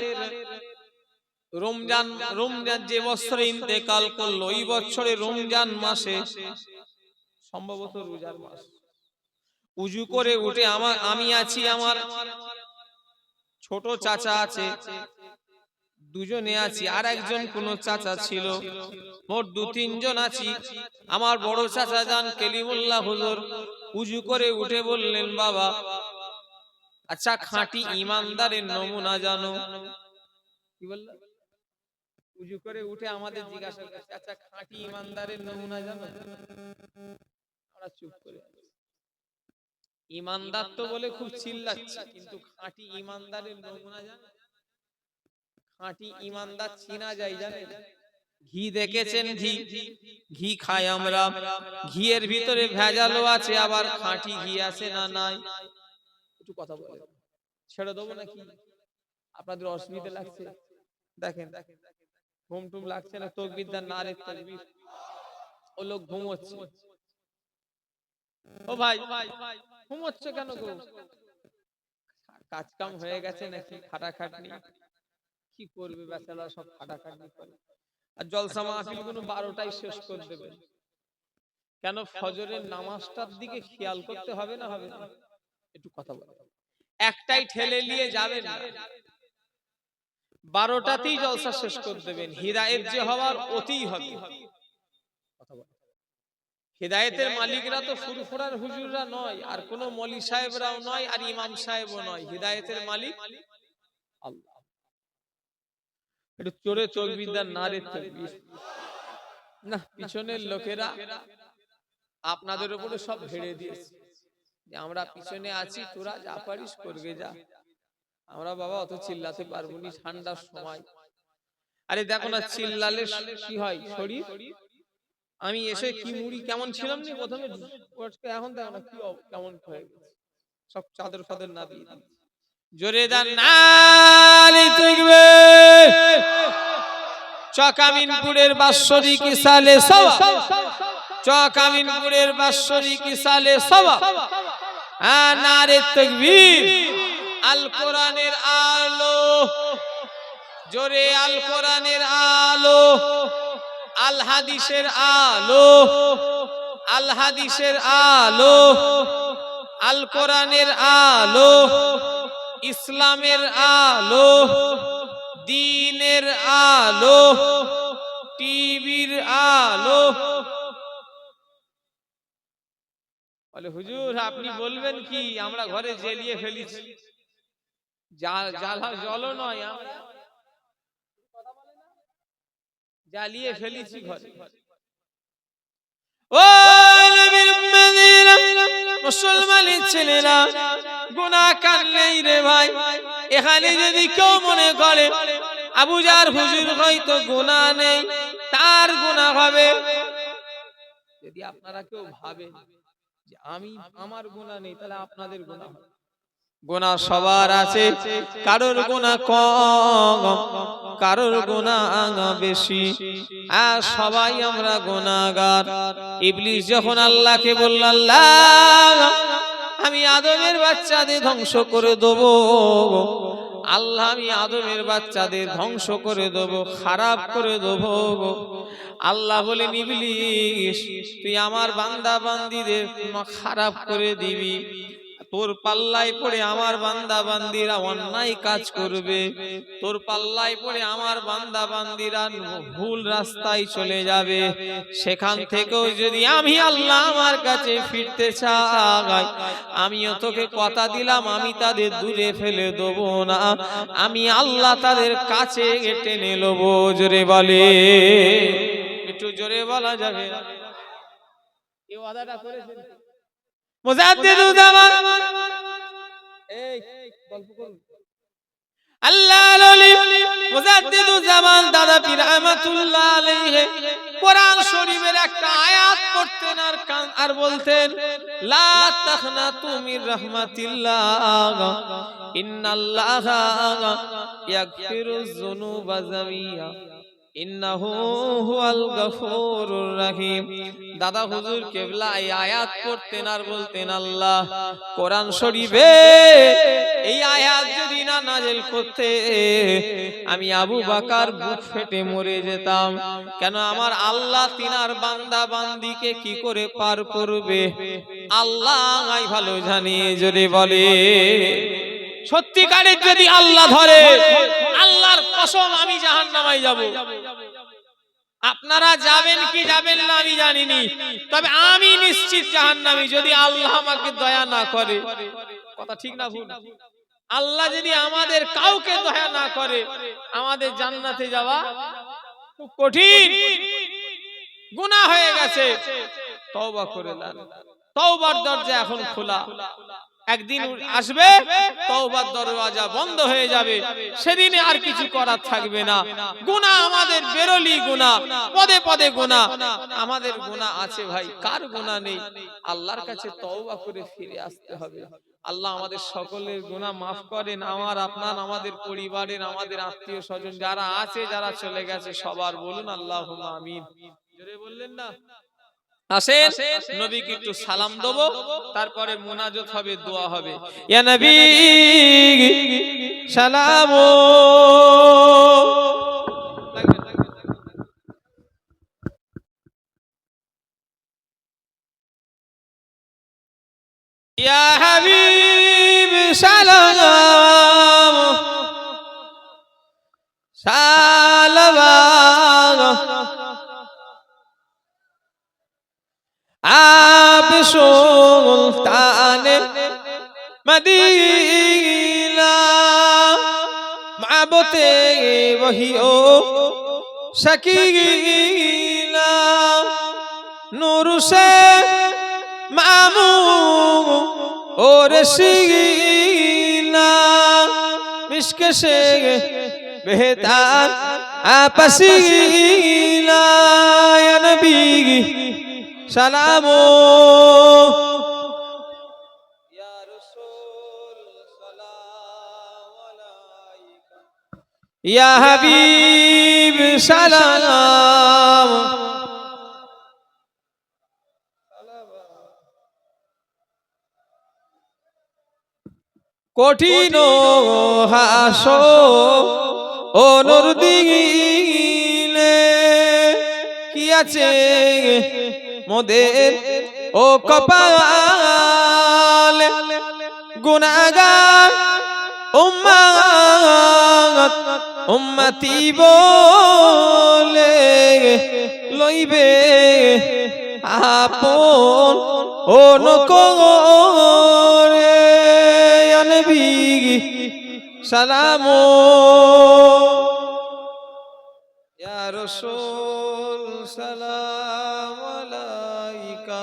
রমজান যে বছরে ইন্তেকাল করলো, ওই বছরে রমজান মাসে, সম্ভবত রোজার মাস, উজু করে উঠে আমি আছি, আমার ছোট চাচা আছে, দুজনে আছি, আর একজন কোন চাচা ছিল, মোট 2-3 জন আছি। আমার বড় চাচা যান কালিমুল্লাহ হুজুর উজু করে উঠে বললেন, বাবা, আচ্ছা খাঁটি ইমানদারের নমুনা জানো? কি বললেন? উজু করে উঠে আমাদের জিজ্ঞাসা করছে, আচ্ছা খাঁটি ইমানদারের নমুনা জানো? আমরা চুপ করে আছি। ইমানদার তো বলে খুব চিল্লাচ্ছে, কিন্তু খাঁটি ইমানদারের নমুনা জানো? খাঁটি ইমানদার চিনা যায় জানেন? ঘি দেখেছেন? ঘি ঘি খাই আমরা, ঘিয়ের ভিতরে ভেজালও আছে, আবার খাঁটি ঘি আছে না নাই? একটু কথা বলে ছেড়ে দেবো নাকি? আপনাদের অসুবিধা লাগছে? দেখেন ঘুম টুম লাগছে না? তকবীরদার নারে তাকবীর। ও লোক ঘুমোচ্ছে। ও ভাই ঘুমোচ্ছে কেন গো? কাজ কাম হয়ে গেছে নাকি? খাটাখাটনি কি করবে বেচারা, সব খাটাখাটনি করে। আর জলসা মাহফিল গুলো 12টায় শেষ করে দেবে। কেন? ফজরের নামাজটার দিকে খেয়াল করতে হবে না? হবে না? একটু কথা বলো। একটাই ঠেলে নিয়ে যাবেন না, 12টাতেই জলসা শেষ করে দেবেন। হিদায়েত যে হওয়ার অতিই হবে। কথা বলো। হিদায়েতের মালিকরা তো ফুরফুরার হুজুররা নয়, আর কোন মলি সাহেবরাও নয়, আর ইমাম সাহেবও নয়। হিদায়েতের মালিক আল্লাহ। একটু চোরে তকবীরদার নারে তাকবীর। না, পিছনের লোকেরা আপনাদের উপরে সব ঝেড়ে দিয়েছে যে আমরা পিছনে আছি, তোরা যা পারিস করবে যা, আমরা বাবা অত চিল্লাতে পারবো না, ঠান্ডার সময়। আরে দেখো না, চিল্লালে কি হয় শরীর? আমি এসে কি মুড়ি কেমন ছিলাম না প্রথমে, এখন দেখো না কি কেমন হয়ে গেছে, সব চাদর ফাদর না দিয়ে জোরে দান নারে তাকবীর। চকামিনপুরের বাৎসরিক ইসালে সওয়াব, চকামিনপুরের বাৎসরিক ইসালে সওয়াব। নারে তাকবীর। আল কোরআনের আলো, জোরে আল কোরআনের আলো, আল হাদিসের আলো, আল হাদিসের আলো, আল কোরআনের আলো, ইসলামের আলো, দ্বীনের আলো, টিভির আলো। বলে হুজুর আপনি বলবেন কি, আমরা ঘরে জ্বালিয়ে ফেলেছি। জ্বালা জলও নয়, আমরা জ্বালিয়ে ফেলেছি ঘরে। ও নবীর উম্মতেরা, মুসলমানের ছেলেরা, গুনাহ কাটলেই রে ভাই, এখানে যদি কেউ মনে করে আবু জার হুজুর হয়তো গুনাহ নেই, তার গুনাহ হবে। যদি আপনারা কেউ ভাবেন যে আমি আমার গুনাহ নেই, তাহলে আপনাদের গুনাহ হবে। গুনাহ সবার আছে, কারোর গুনাহ কম, কারোর গুনাহ বেশি, আর সবাই আমরা গুনাহগার। ইবলিস যখন আল্লাহকে বলল, আল্লাহ আমি আদমের বাচ্চাদের ধ্বংস করে দেব, আল্লাহ আমি আদমের বাচ্চাদের ধ্বংস করে দেব, খারাপ করে দেব। আল্লাহ বলেন, ইবলিস তুই আমার বান্দা বান্দীদের খারাপ করে দিবি, তোর পাল্লায় পড়ে আমার বান্দা বান্দীরা অন্যায় কাজ করবে, তোর পাল্লায় পড়ে আমার বান্দা বান্দীরা ভুল রাস্তায় চলে যাবে। সেখান থেকেও যদি আমি আল্লাহ আমার কাছে ফিরতে চাই, আমিও তোকে কথা দিলাম আমি তাদের দূরে ফেলে দেব না, আমি আল্লাহ তাদের কাছে টেনে নেব। জোরে বলে, একটু জোরে বলা যাবে? এই ওয়াদাটা করেছেন মুজাদ্দিদুজ্জামান, এই গল্প করুন। আল্লাহর ওলি মুজাদ্দিদুজ্জামান দাদা পীর রহমাতুল্লাহ আলাইহি কোরআন শরীফের একটা আয়াত পড়তেন আর বলতেন, লা তাখনাতু মির রাহমাতিল্লাহ ইন্নাল্লাহা ইয়াগফিরুয যুনুবা জামিয়া ইন্নাহু হুয়াল গফুরুর রহিম। দাদা হুজুর কেবলা এই আয়াত পড়তেন আর বলতেন, আল্লাহ কোরআন শরীফে এই আয়াত যদি না নাযিল করতে আমি আবু বকর বুক ফেটে মরে যেতাম। কেন? আমার আল্লাহ তিনার বান্দা বান্দিকে কি করে পার করবে আল্লাহ ভালো জানে। যদি বলে সত্যিকারের যদি আল্লাহ ধরে, আল্লাহর কসম আমি জাহান্নামে যাব। আপনারা যাবেন কি যাবেন না আমি জানিনি, তবে আমি নিশ্চিত জাহান্নামী, যদি আল্লাহ আমাকে দয়া না করে। কথা ঠিক না ভুল? আল্লাহ যদি আমাদের কাউকে দয়া না করে, আমাদের জান্নাতে যাওয়া খুব কঠিন গুনাহ হয়ে গেছে, তওবা করে নেন। তওবার দরজা এখন খোলা, একদিন আসবে তওবার দরওয়াজা বন্ধ হয়ে যাবে, সেদিনে আর কিছু করার থাকবে না। গুনাহ আমাদের বেরোলি গুনাহ, পদে পদে গুনাহ, আমাদের গুনাহ আছে ভাই, কার গুনাহ নেই? আল্লাহর কাছে তওবা করে ফিরে আসতে হবে। আল্লাহ আমাদের সকলের গুনাহ মাফ করেন, আমার আপনার, আমাদের পরিবারের, আমাদের আত্মীয় স্বজন যারা আছে, যারা চলে গেছে, সবার বলুন আল্লাহুম্মা আমিন। জোরে বললেন না? আসেন নবীকে একটু সালাম দেব, তারপরে মুনাজাত হবে, দোয়া হবে। ইয়া নবী সালামু ইয়া হাবিব সালাম সালাম आप सुल्तान मदीना महबूते वही ओ शकीला नूर से मामू और सीना मिश्क से बेहतर आपसीला या नबी सलामो या रसूल सलाम अलैका या हबीब सलाम কঠিন হাসো অনুর দিলে কি আছে মোদের ও কপাল গুনাহগার উম্মত উম্মতি বলে লইবে আপন ও নকরে ইয়া নবী সালামো ইয়া রাসূল সালাম আলাইকা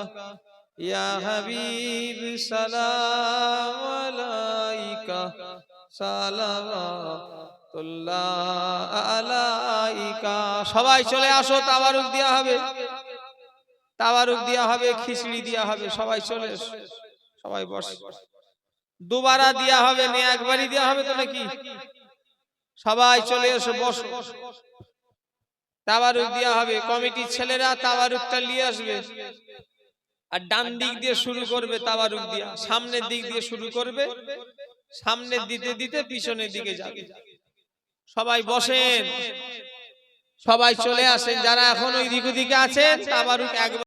ইয়া হাবিব সালাম আলাইকা সালাওয়াতুল্লাহ আলাইকা। সবাই চলে আসো, তাবারুক দেওয়া হবে, তাবারুক দেওয়া হবে, খিচড়ি দেওয়া হবে, সবাই চলে এসো, সবাই বসে। দুবারা দেওয়া হবে না, একবারই দেওয়া হবে তো নাকি? সবাই চলে এসো, বসো, তাবারুক দেওয়া হবে। কমিটির ছেলেরা তাবারুকটা নিয়ে আসবে, আর ডান দিক দিয়ে শুরু করবে তাবারুক দিয়া, সামনের দিক দিয়ে শুরু করবে, সামনের দিতে দিতে পিছনের দিকে যাবে। সবাই বসেন, সবাই চলে আসেন, যারা এখন ওই দিকে আছেন তাবারুক একবার